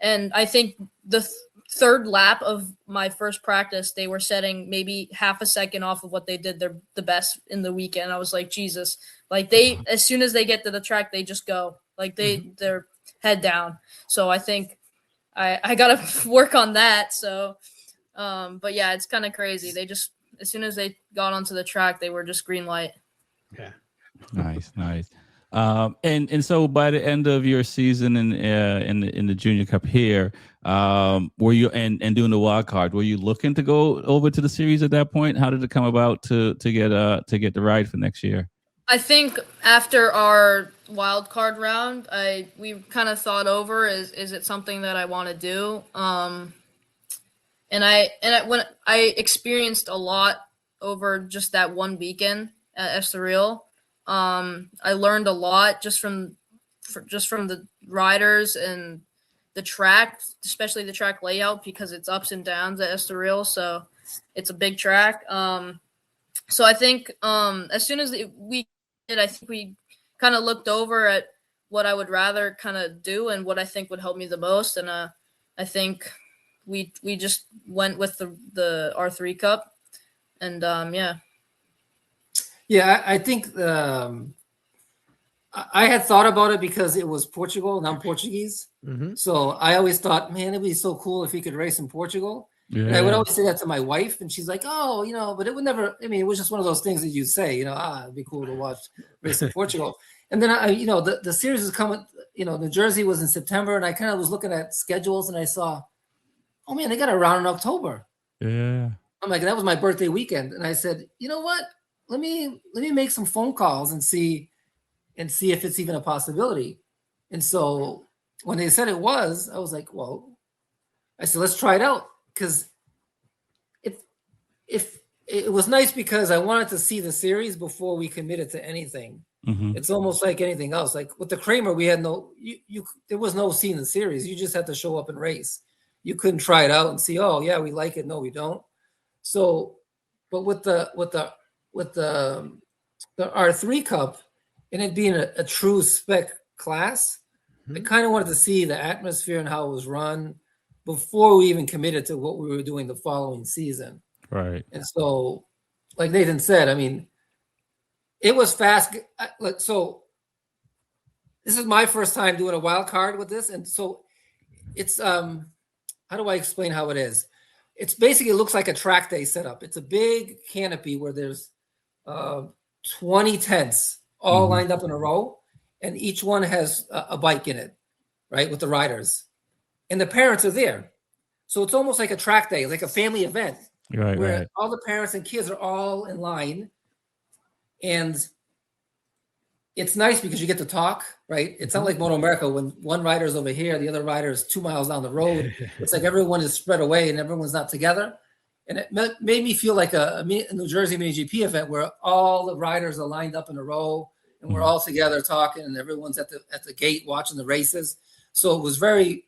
And I think the third lap of my first practice, they were setting maybe half a second off of what they did the best in the weekend. I was like, Jesus, like as soon as they get to the track, they just go like they're head down. So I think I got to work on that. So, but yeah, it's kind of crazy. They just, as soon as they got onto the track, they were just green light. Yeah. Nice. And so by the end of your season in the Junior Cup here, were you and doing the wild card, were you looking to go over to the series at that point? How did it come about to get the ride for next year? I think after our wild card round, we kind of thought over is it something that I want to do? When I experienced a lot over just that one weekend at Estoril. I learned a lot just from the riders and the track, especially the track layout, because it's ups and downs at Estoril, so it's a big track. So I think as soon as we did, I think we kind of looked over at what I would rather kind of do and what I think would help me the most, and I think we just went with the R3 Cup, and yeah. Yeah, I think I had thought about it because it was Portugal and I'm Portuguese. Mm-hmm. So I always thought, man, it'd be so cool if he could race in Portugal. Yeah. And I would always say that to my wife, and she's like, oh, but it would never, it was just one of those things that you say, it'd be cool to watch race in Portugal. And then the series is coming, New Jersey was in September, and I kind of was looking at schedules and I saw, oh man, they got a round in October. Yeah. I'm like, that was my birthday weekend. And I said, you know what? Let me make some phone calls and see if it's even a possibility. And so when they said it was, I was like, well, I said, let's try it out. Because if it was nice because I wanted to see the series before we committed to anything. Mm-hmm. It's almost like anything else. Like with the Kramer, we had there was no seeing the series. You just had to show up and race. You couldn't try it out and see, oh yeah, we like it. No, we don't. So, but with the R3 Cup and it being a true spec class, I kind of wanted to see the atmosphere and how it was run before we even committed to what we were doing the following season. Right. And so, like Nathan said, it was fast. So this is my first time doing a wild card with this. And so it's, how do I explain how it is? It's basically, it looks like a track day setup. It's a big canopy where there's 20 tents all lined up in a row, and each one has a bike in it, right, with the riders, and the parents are there. So it's almost like a track day, like a family event, where all the parents and kids are all in line, and it's nice because you get to talk, right? It's not like Moto America when one rider is over here, the other rider is 2 miles down the road. It's like everyone is spread away and everyone's not together. And it made me feel like a New Jersey Mini GP event where all the riders are lined up in a row and we're all together talking, and everyone's at the gate watching the races. So it was very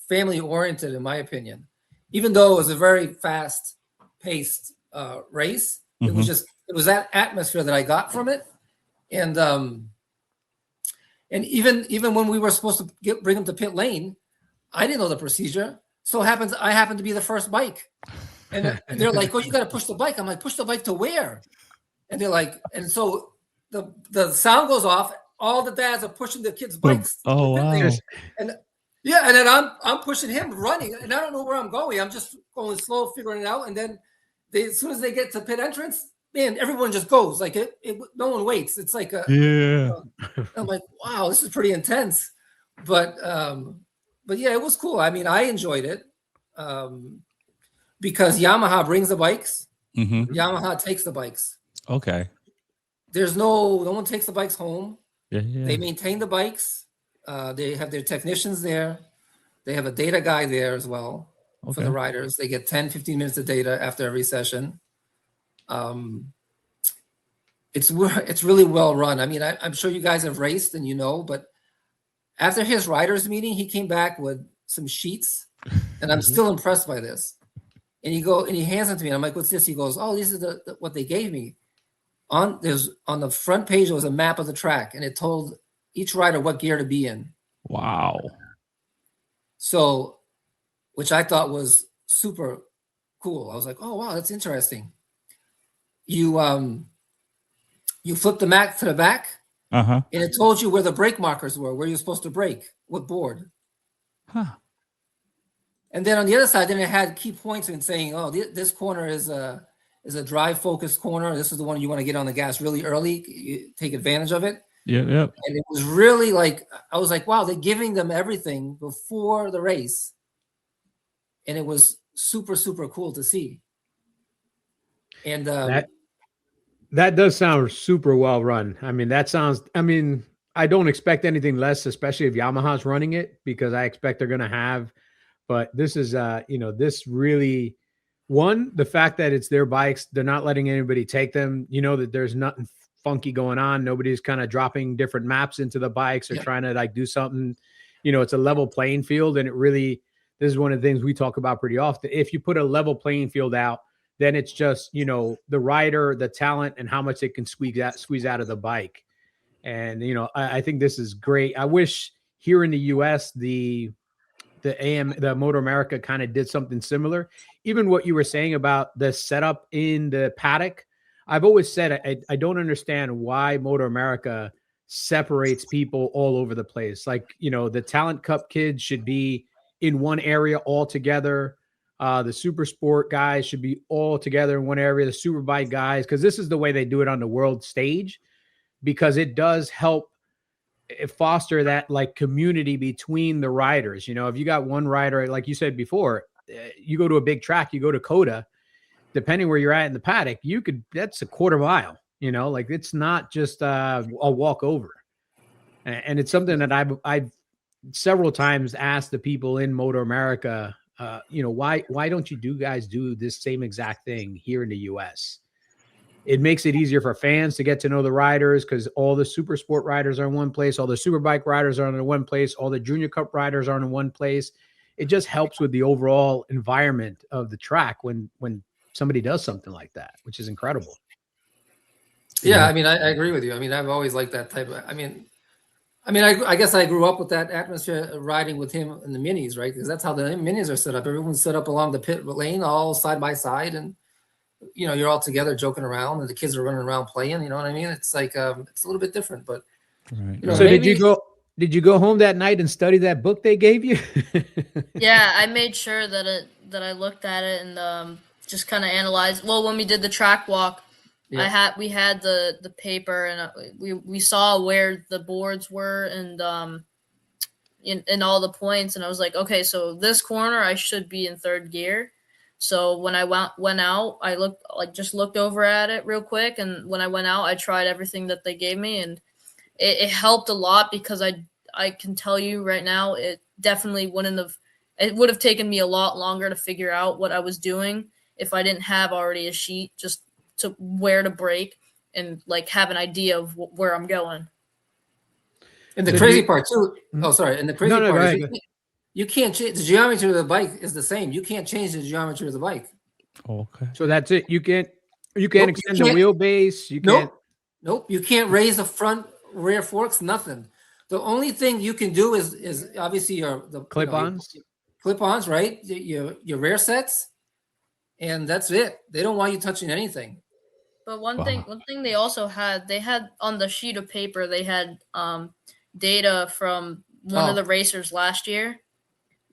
family oriented, in my opinion. Even though it was a very fast paced race, it was that atmosphere that I got from it. And even when we were supposed to bring them to pit lane, I didn't know the procedure. So it happens I happened to be the first bike. And they're like, oh, you got to push the bike. I'm like, push the bike to where? And they're like, and so the sound goes off. All the dads are pushing their kids' bikes. Oh, wow. And yeah, and then I'm pushing him running, and I don't know where I'm going. I'm just going slow, figuring it out. And then as soon as they get to pit entrance, man, everyone just goes. Like no one waits. It's like I'm like, wow, this is pretty intense. But yeah, it was cool. I enjoyed it. Because Yamaha brings the bikes, Yamaha takes the bikes. Okay. There's no one takes the bikes home. Yeah. They maintain the bikes. They have their technicians there. They have a data guy there as well. for the riders. They get 10, 15 minutes of data after every session. It's really well run. I mean, I'm sure you guys have raced and you know, but after his riders meeting, he came back with some sheets, and I'm still impressed by this. And he hands them to me. I'm like, "What's this?" He goes, "Oh, this is what they gave me." On the front page, there was a map of the track, and it told each rider what gear to be in. Wow. So, which I thought was super cool. I was like, "Oh wow, that's interesting." You flip the map to the back, and it told you where the brake markers were, where you're supposed to brake, what board. Huh. And then on the other side, then it had key points in saying, "Oh, this corner is a drive focused corner. This is the one you want to get on the gas really early. You take advantage of it." Yeah. And it was really like, I was like, wow, they're giving them everything before the race, and it was super, super cool to see. And that does sound super well run. I mean, I don't expect anything less, especially if Yamaha's running it, because I expect they're going to have, but this is, this really, the fact that it's their bikes, they're not letting anybody take them, that there's nothing funky going on. Nobody's kind of dropping different maps into the bikes or trying to like do something, it's a level playing field. And this is one of the things we talk about pretty often. If you put a level playing field out, then it's just, the rider, the talent, and how much they can squeeze out of the bike. And, I think this is great. I wish here in the US, the Motor America kind of did something similar. Even what you were saying about the setup in the paddock, I've always said, I don't understand why Motor America separates people all over the place. Like, the Talent Cup kids should be in one area all together. The super sport guys should be all together in one area, the super bike guys, because this is the way they do it on the world stage, because it does help foster that like community between the riders. If you got one rider, like you said before, you go to a big track, you go to Coda, depending where you're at in the paddock, that's a quarter mile, like it's not just a walk over. And it's something that I've several times asked the people in Motor America, why don't you guys do this same exact thing here in the US? It makes it easier for fans to get to know the riders, because all the super sport riders are in one place, all the super bike riders are in one place, all the junior cup riders are in one place. It just helps with the overall environment of the track when somebody does something like that, which is incredible. Yeah, I mean, I agree with you. I mean, I've always liked that type of, I guess I grew up with that atmosphere riding with him in the minis, right? Because that's how the minis are set up. Everyone's set up along the pit lane, all side by side, and you're all together joking around, and the kids are running around playing. You know what I mean? It's like it's a little bit different, but so maybe, did you go home that night and study that book they gave you? Yeah, I made sure that I looked at it and just kind of analyzed. Well, when we did the track walk, we had the paper, and we saw where the boards were and in all the points, and I was like, okay, so this corner I should be in third gear. So when I went out, I looked over at it real quick, and when I went out, I tried everything that they gave me, and it helped a lot, because I can tell you right now, it definitely it would have taken me a lot longer to figure out what I was doing if I didn't have already a sheet just to where to brake and like have an idea of where I'm going. And the crazy part too. Oh, sorry. And the crazy part is you can't change the geometry of the bike is the same. You can't change the geometry of the bike. Okay. So that's it. You can't extend the wheelbase. You can't. Nope. You can't raise the front rear forks. Nothing. The only thing you can do is obviously the clip-ons. Clip-ons, right? Your rear sets, and that's it. They don't want you touching anything. But one thing they also had, on the sheet of paper, they had data from one of the racers last year,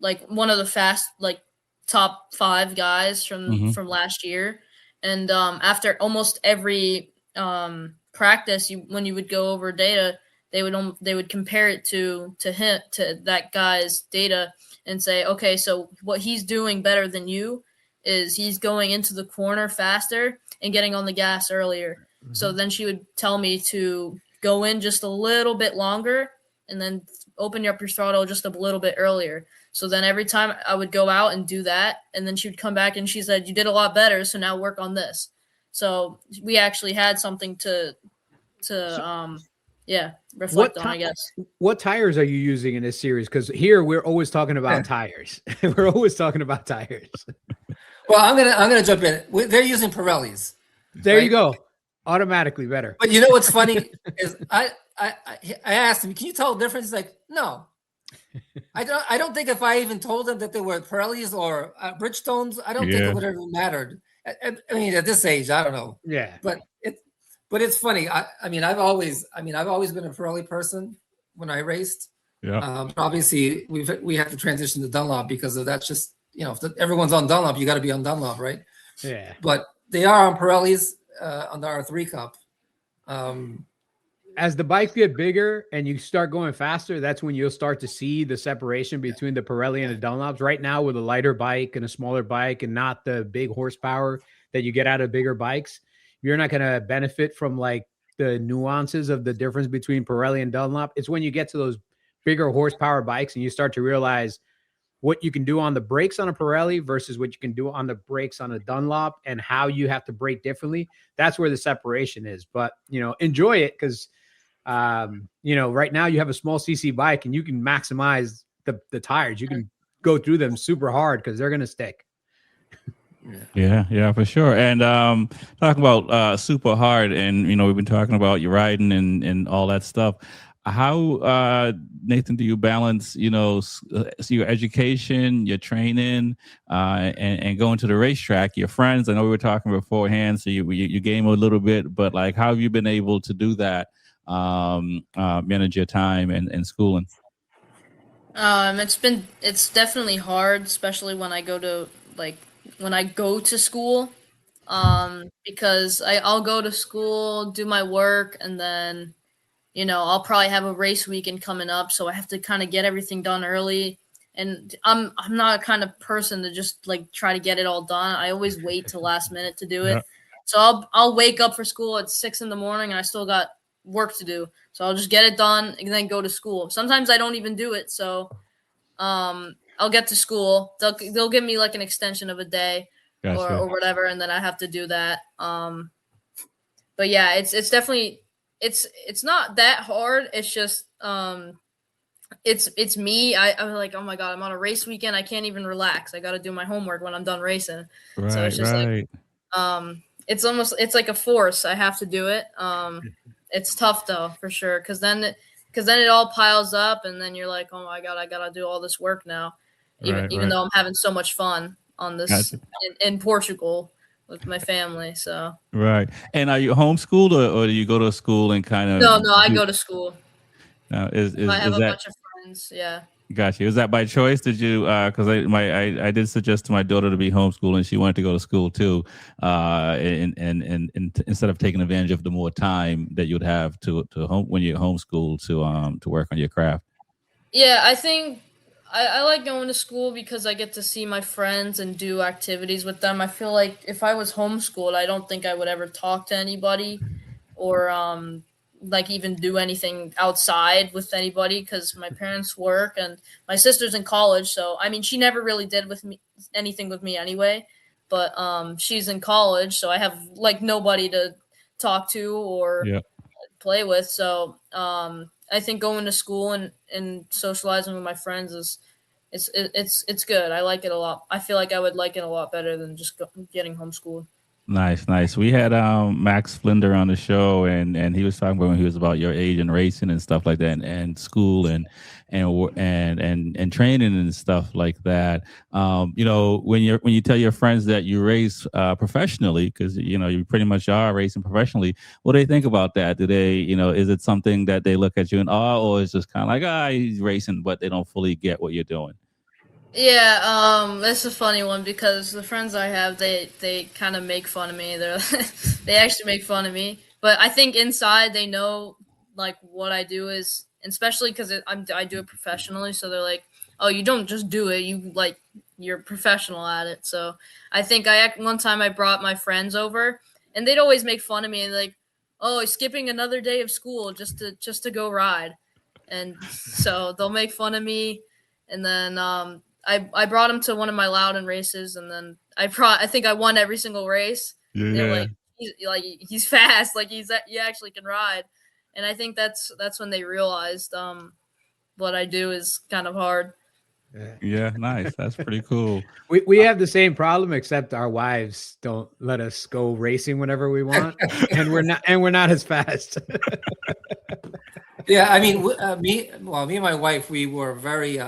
like one of the fast, like top 5 guys from last year. And after almost every practice, when you would go over data, they would compare it to that guy's data and say, okay, so what he's doing better than you is he's going into the corner faster and getting on the gas earlier. Mm-hmm. So then she would tell me to go in just a little bit longer and then open up your throttle just a little bit earlier. So then every time I would go out and do that, and then she would come back and she said, "You did a lot better, so now work on this." So we actually had something to reflect on, I guess. What tires are you using in this series? Because here we're always talking about tires. We're always talking about tires. Well, I'm gonna jump in. They're using Pirellis. There right? you go. Automatically better. But you know what's funny is I asked him, "Can you tell the difference?" He's like, "No." I don't think if I even told him that they were Pirellis or Bridgestones, I don't think it would have mattered. I mean, at this age, I don't know. Yeah. But it's funny. I mean, I've always been a Pirelli person when I raced. Yeah. Obviously, we have to transition to Dunlop because of that's just if everyone's on Dunlop, you got to be on Dunlop, right? Yeah. But they are on Pirellis on the R3 Cup. As the bikes get bigger and you start going faster, that's when you'll start to see the separation between the Pirelli and the Dunlops. Right now, with a lighter bike and a smaller bike and not the big horsepower that you get out of bigger bikes, you're not going to benefit from like the nuances of the difference between Pirelli and Dunlop. It's when you get to those bigger horsepower bikes and you start to realize what you can do on the brakes on a Pirelli versus what you can do on the brakes on a Dunlop and how you have to brake differently. That's where the separation is. But, enjoy it because right now you have a small CC bike and you can maximize the tires. You can go through them super hard because they're going to stick. Yeah, for sure. And talking about super hard, and we've been talking about your riding and all that stuff. How, Nathan, do you balance, your education, your training, and going to the racetrack, your friends? I know we were talking beforehand, so you game a little bit, but like, how have you been able to do that? Manage your time and schooling? It's definitely hard, especially when I go to school, because I'll go to school, do my work, and then I'll probably have a race weekend coming up, so I have to kind of get everything done early. And I'm not a kind of person to just like try to get it all done. I always wait till last minute to do it. Yeah. So I'll wake up for school at 6 a.m. and I still got work to do. So I'll just get it done and then go to school. Sometimes I don't even do it. So I'll get to school. They'll give me like an extension of a day or whatever, and then I have to do that. But yeah, it's definitely it's not that hard. It's just it's me. I'm like, oh my God, I'm on a race weekend. I can't even relax. I got to do my homework when I'm done racing. Right, so it's just like it's like a force. I have to do it. It's tough though, for sure, because then it all piles up, and then you're like, oh my God, I gotta do all this work now, even though I'm having so much fun on this in Portugal with my family. So right. And are you homeschooled or do you go to school and kind of? No, I go to school. Now, I have a bunch of friends. Yeah. Gotcha. Is that by choice? Did you? Because I did suggest to my daughter to be homeschooled, and she wanted to go to school too. And instead of taking advantage of the more time that you'd have to home when you're homeschooled to work on your craft. Yeah, I think I like going to school because I get to see my friends and do activities with them. I feel like if I was homeschooled, I don't think I would ever talk to anybody or like even do anything outside with anybody because my parents work and my sister's in college. So, I mean, she never really did anything with me anyway, but she's in college. So I have like nobody to talk to or play with. So I think going to school and socializing with my friends it's good. I like it a lot. I feel like I would like it a lot better than just getting homeschooled. Nice. We had Max Flinder on the show, and he was talking about when he was about your age and racing and stuff like that, and school and training and stuff like that. When you tell your friends that you race professionally, because you pretty much are racing professionally, what do they think about that? Do they, is it something that they look at you in awe, or is just kind of like, he's racing, but they don't fully get what you're doing? Yeah, that's a funny one because the friends I have, they kind of make fun of me. They actually make fun of me, but I think inside they know like what I do is, especially because I do it professionally. So they're like, oh, you don't just do it, you're professional at it. So I think one time I brought my friends over, and they'd always make fun of me and like, oh, he's skipping another day of school just to go ride, and so they'll make fun of me. and then I brought him to one of my Loudon races, and then I think I won every single race. They're like he's fast, like he actually can ride, and I think that's when they realized what I do is kind of hard. Yeah, nice. That's pretty cool. We have the same problem, except our wives don't let us go racing whenever we want, and we're not as fast. Yeah, I mean, me and my wife, we were very.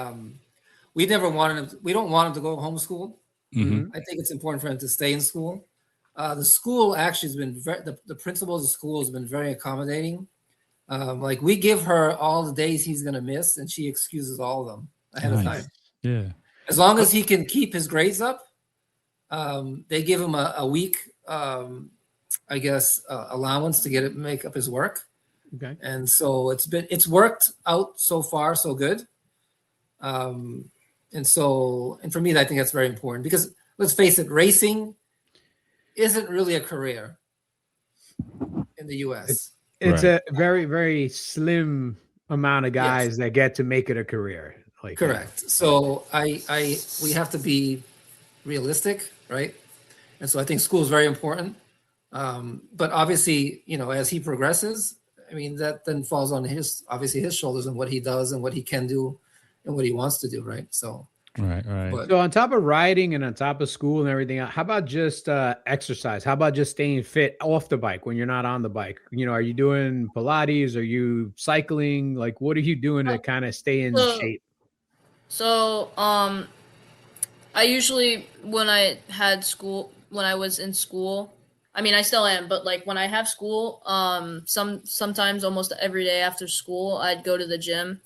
We never wanted him. We don't want him to go homeschool. Mhm. I think it's important for him to stay in school. The school actually has been the principal of the school has been very accommodating. Like we give her all the days he's going to miss, and she excuses all of them ahead of time. Yeah. As long as he can keep his grades up, they give him a week, I guess, allowance to make up his work. Okay. And so it's worked out so far, so good. And for me, I think that's very important because let's face it, racing isn't really a career in the U.S. It's a very, very slim amount of guys that get to make it a career. Like correct. So we have to be realistic, right? And so I think school is very important. But obviously, as he progresses, I mean, that then falls on his shoulders and what he does and what he can do and what he wants to do, right? So Right. So on top of riding and on top of school and everything, how about just exercise? How about just staying fit off the bike when you're not on the bike? Are you doing Pilates? Are you cycling? Like, what are you doing to kind of stay in shape? So, I usually, when I was in school, I mean, I still am, but like when I have school, sometimes almost every day after school, I'd go to the gym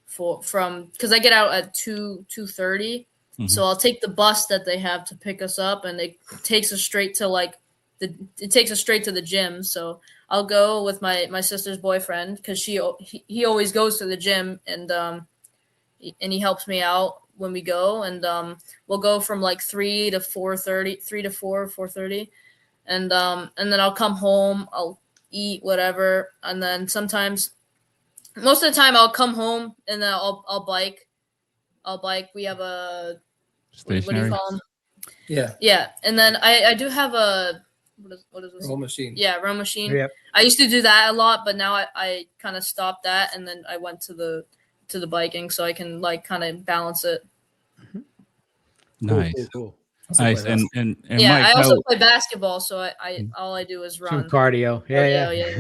because I get out at 2:30. Mhm. So I'll take the bus that they have to pick us up, and it takes us straight to the gym. So I'll go with my sister's boyfriend because he always goes to the gym, and he helps me out when we go, and we'll go from like 3 to 4:30, and then I'll come home, I'll eat whatever, and then most of the time I'll come home and then I'll bike. We have a Stationary. what do you call them? Yeah, and then I do have a what is this? row machine. Yeah, row machine. Yep. I used to do that a lot, but now I kind of stopped that, and then I went to the biking so I can like kind of balance it. Nice. Cool. Nice. And Yeah, Mike, I also play basketball, so I all I do is run. Some cardio. Yeah.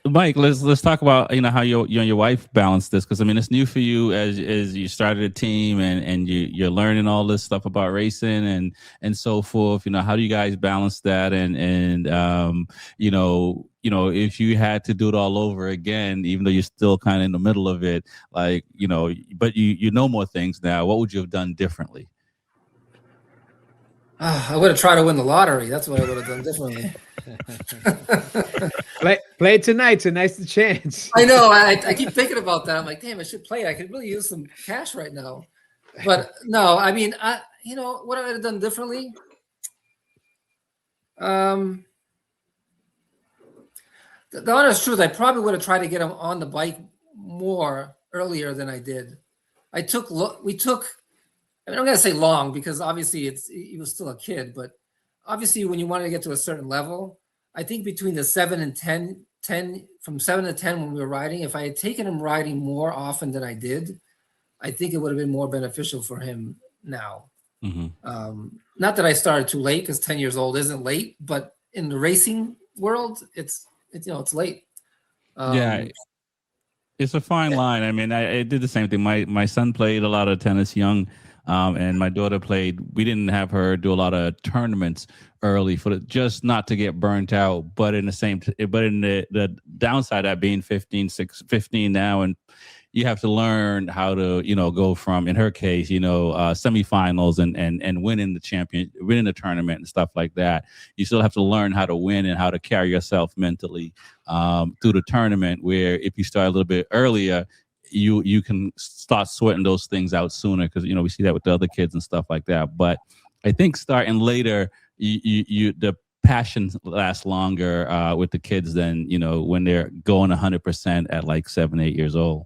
Mike, let's talk about how you and your wife balance this, because I mean it's new for you as you started a team and you're learning all this stuff about racing and so forth. How do you guys balance that? And if you had to do it all over again, even though you're still kind of in the middle of it, like but you know more things now, what would you have done differently? I would have tried to win the lottery. That's what I would have done differently. Play it tonight. It's a nice chance. I know. I keep thinking about that. I'm like, damn, I should play it. I could really use some cash right now. But no, I mean, what I would have done differently. The honest truth, I probably would have tried to get him on the bike more earlier than I did. I'm going to say long because obviously he was still a kid, but obviously when you wanted to get to a certain level, I think between the 7 and 10, from 7 to 10 when we were riding, if I had taken him riding more often than I did, I think it would have been more beneficial for him now. Mm-hmm. Not that I started too late, because 10 years old isn't late, but in the racing world, it's late. Yeah. It's a fine line. I mean, I did the same thing. My son played a lot of tennis young, and my daughter played. We didn't have her do a lot of tournaments early just not to get burnt out. But in the downside of that being 15 now, and you have to learn how to go from, in her case, semifinals and winning the tournament and stuff like that. You still have to learn how to win and how to carry yourself mentally through the tournament, where if you start a little bit earlier, you can start sorting those things out sooner, because we see that with the other kids and stuff like that. But I think starting later, the passion lasts longer with the kids than when they're going 100% at like 7-8 years old.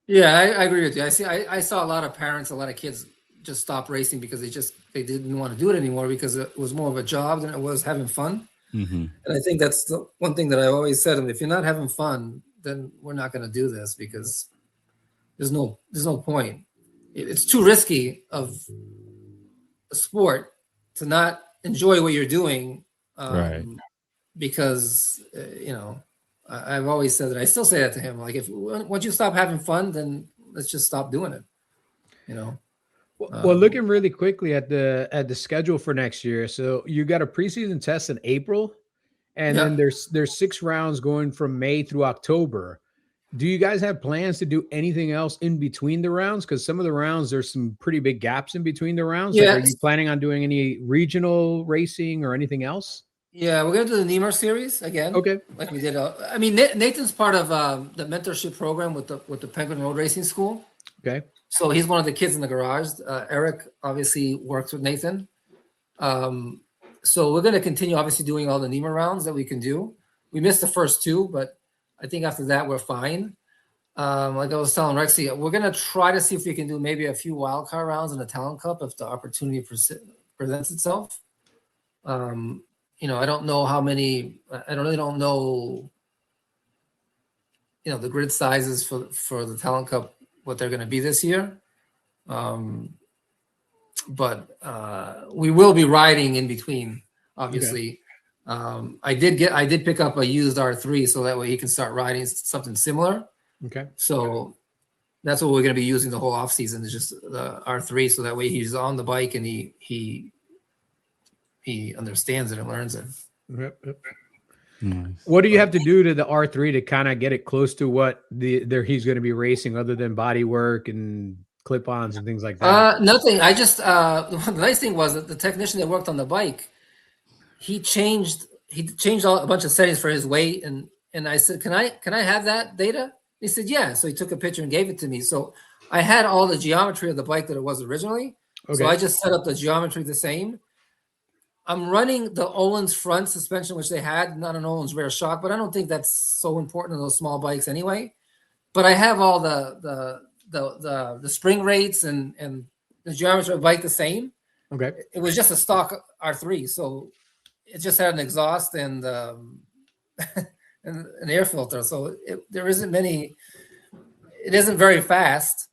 Yeah, I agree with you. I saw a lot of parents, a lot of kids just stop racing because they didn't want to do it anymore because it was more of a job than it was having fun. Mm-hmm. And I think that's the one thing that I always said. And if you're not having fun, then we're not going to do this because there's no point. It's too risky of a sport to not enjoy what you're doing. Right. Because I've always said that. I still say that to him. Like, if once you stop having fun, then let's just stop doing it. Well, looking really quickly at the schedule for next year. So you got a preseason test in April, and then there's 6 rounds going from May through October. Do you guys have plans to do anything else in between the rounds? Because some of the rounds, there's some pretty big gaps in between the rounds. Yeah. Like, are you planning on doing any regional racing or anything else? Yeah, we're gonna do the Niemer series again. Okay. Like we did. I mean, Nathan's part of the mentorship program with the Penguin Road Racing School. Okay. So he's one of the kids in the garage. Eric obviously works with Nathan. So we're gonna continue obviously doing all the Niemer rounds that we can do. We missed the first 2, but I think after that we're fine. Like I was telling Rexy, we're gonna try to see if we can do maybe a few wildcard rounds in the Talent Cup if the opportunity presents itself. I don't know how many. I really don't know. The grid sizes for the Talent Cup, what they're going to be this year. But we will be riding in between. Obviously, I did pick up a used R3 so that way he can start riding something similar. Okay. So that's what we're going to be using the whole off season, is just the R3, so that way he's on the bike and he understands it and learns it. Yep. Nice. What do you have to do to the R3 to kind of get it close to what he's going to be racing, other than body work and clip-ons and things like that? Nothing. I just the nice thing was that the technician that worked on the bike, he changed a bunch of settings for his weight, and I said, can I have that data? He said, yeah. So he took a picture and gave it to me. So I had all the geometry of the bike that it was originally. Okay. So I just set up the geometry the same. I'm running the Olin's front suspension, which they had, not an Olin's rear shock, but I don't think that's so important in those small bikes anyway. But I have all the spring rates and the geometry of the bike the same. Okay. It was just a stock R3, so it just had an exhaust and and an air filter. So there isn't many. It isn't very fast,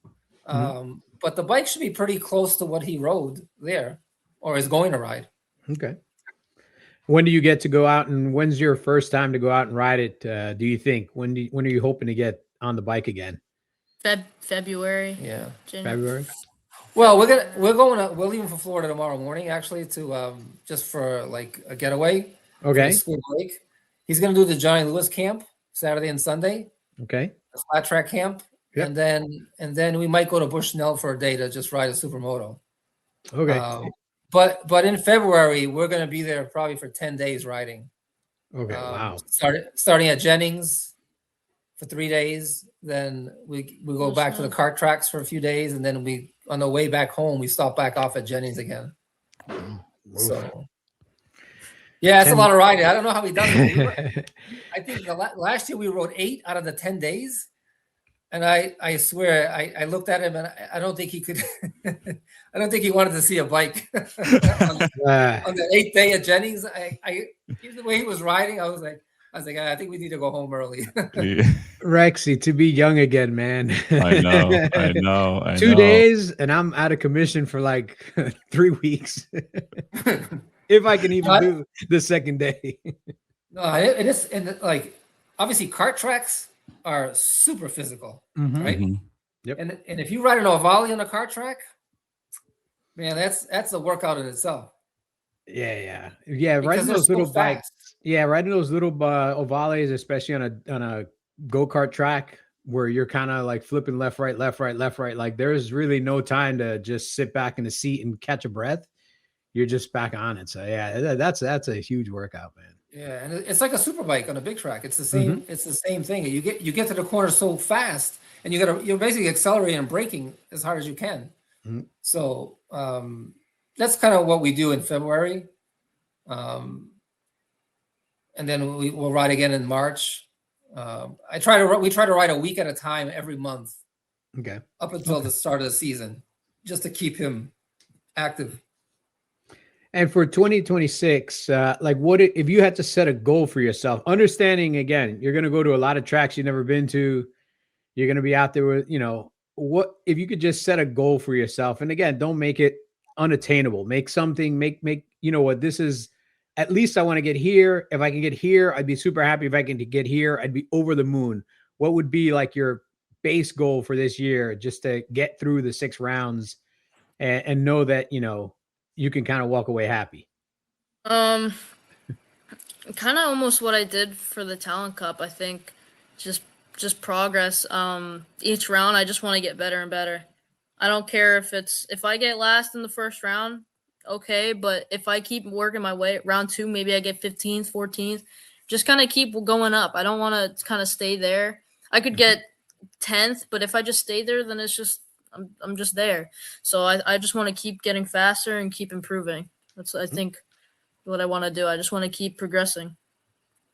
but the bike should be pretty close to what he rode there, or is going to ride. Okay. When do you get to go out, and when's your first time to go out and ride it? Do you think when are you hoping to get on the bike again? February. Yeah. February. Well, we're leaving for Florida tomorrow morning, actually, to just for like a getaway. Okay. School break. He's gonna do the Johnny Lewis camp Saturday and Sunday. Okay. A flat track camp. Yep. And then we might go to Bushnell for a day to just ride a supermoto. Okay. But in February, we're going to be there probably for 10 days riding. Okay, wow. Starting at Jennings for 3 days. Then we go back to the kart tracks for a few days. And then on the way back home, we stop back off at Jennings again. So, yeah, it's a lot of riding. I don't know how he does it. I think last year we rode 8 out of the 10 days. And I swear, I looked at him and I don't think he could. I don't think he wanted to see a bike on the 8th day at Jennings. The way he was riding, I was like, I think we need to go home early. Rexy, to be young again, man. I know. 2 days, and I'm out of commission for like 3 weeks. If I can even do the second day. No, it is, and like obviously kart tracks are super physical, right? Mm-hmm. Yep. And if you ride an Ovale on a kart track, man, that's a workout in itself. Yeah. Riding those little bikes. Yeah, riding those little Ovales, especially on a go-kart track where you're kind of like flipping left, right. Like there's really no time to just sit back in the seat and catch a breath. You're just back on it. So yeah, that's a huge workout, man. Yeah, and it's like a super bike on a big track. It's the same. Mm-hmm. It's the same thing. You get to the corner so fast, and you're basically accelerating and braking as hard as you can. Mm-hmm. So that's kind of what we do in February, and then we'll ride again in March. We try to ride a week at a time every month, Okay. up until the start of the season, just to keep him active. And for 2026, like what if you had to set a goal for yourself, understanding again, you're going to go to a lot of tracks you've never been to. You're going to be out there with, what if you could just set a goal for yourself? And again, don't make it unattainable. Make something, what this is. At least I want to get here. If I can get here, I'd be super happy. If I can get here, I'd be over the moon. What would be like your base goal for this year, just to get through the 6 rounds and know that, you can kind of walk away happy? Kind of almost what I did for the Talent Cup. I think just progress. Each round, I just want to get better and better. I don't care if I get last in the first round, okay. But if I keep working my way, round 2, maybe I get 15th, 14th. Just kind of keep going up. I don't want to kind of stay there. I could get 10th, but if I just stay there, then it's just I'm just there. So I just want to keep getting faster and keep improving. That's I think what I want to do. I just want to keep progressing.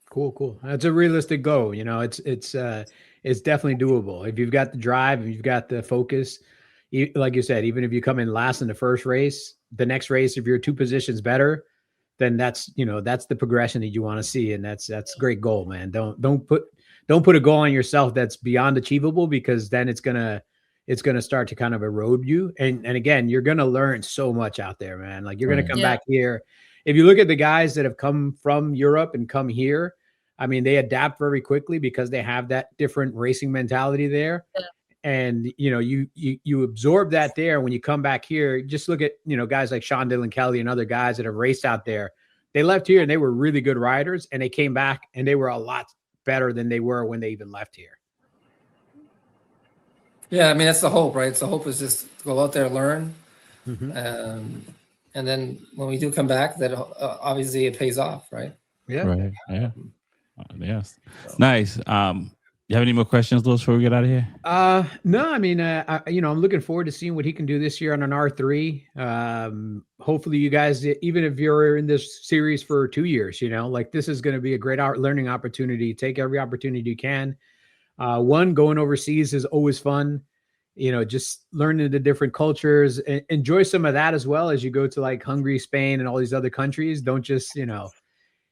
Cool. That's a realistic goal. It's definitely doable. If you've got the drive, if you've got the focus, like you said, even if you come in last in the first race, the next race, if you're 2 positions better, then that's the progression that you want to see. And that's a great goal, man. Don't put a goal on yourself that's beyond achievable, because then it's going to start to kind of erode you. And again, you're going to learn so much out there, man. Like you're going to come back here. If you look at the guys that have come from Europe and come here, I mean, they adapt very quickly because they have that different racing mentality there. Yeah. And, you absorb that there. When you come back here, just look at, guys like Sean Dillon Kelly and other guys that have raced out there. They left here and they were really good riders, and they came back and they were a lot better than they were when they even left here. Yeah, I mean, that's the hope, right? The hope is just to go out there, learn. Mm-hmm. And then when we do come back, that obviously it pays off, right? Yeah. Right. Yeah. Yes. Nice. You have any more questions, Louis, before we get out of here? No, I mean, I'm looking forward to seeing what he can do this year on an R3. Hopefully you guys, even if you're in this series for 2 years, like this is going to be a great learning opportunity. Take every opportunity you can. Going overseas is always fun. Just learning the different cultures, and enjoy some of that as well as you go to like Hungary, Spain, and all these other countries. Don't just,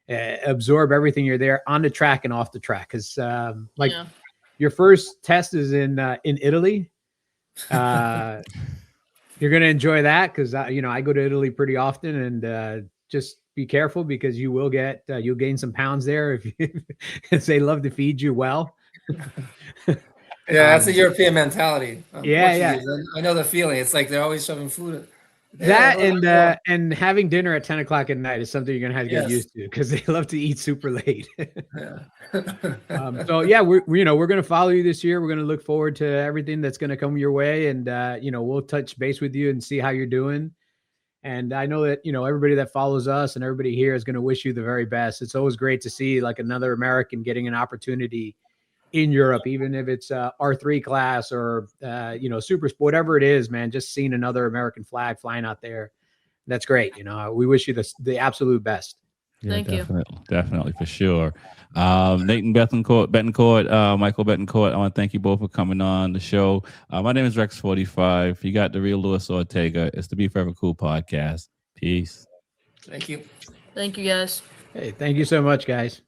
absorb everything you're there on the track and off the track. Cause your first test is in Italy. You're going to enjoy that. Cause I go to Italy pretty often, and just be careful, because you will you'll gain some pounds there if they love to feed you well. Yeah, that's a European mentality. Yeah. I know the feeling. It's like they're always shoving food. And having dinner at 10 o'clock at night is something you're gonna have to get used to, because they love to eat super late. So yeah, we're gonna follow you this year. We're gonna look forward to everything that's gonna come your way, and we'll touch base with you and see how you're doing. And I know that everybody that follows us and everybody here is gonna wish you the very best. It's always great to see like another American getting an opportunity in Europe, even if it's R3 class or super sport, whatever it is, man. Just seeing another American flag flying out there, that's great. We wish you the absolute best. Yeah, Thank you. Definitely, for sure. Nathan Bettencourt, Michael Bettencourt, I want to thank you both for coming on the show. My name is Rex45. You got the real Louis Ortega. It's the Be Forever Cool podcast. Peace. Thank you. Thank you, guys. Hey, thank you so much, guys.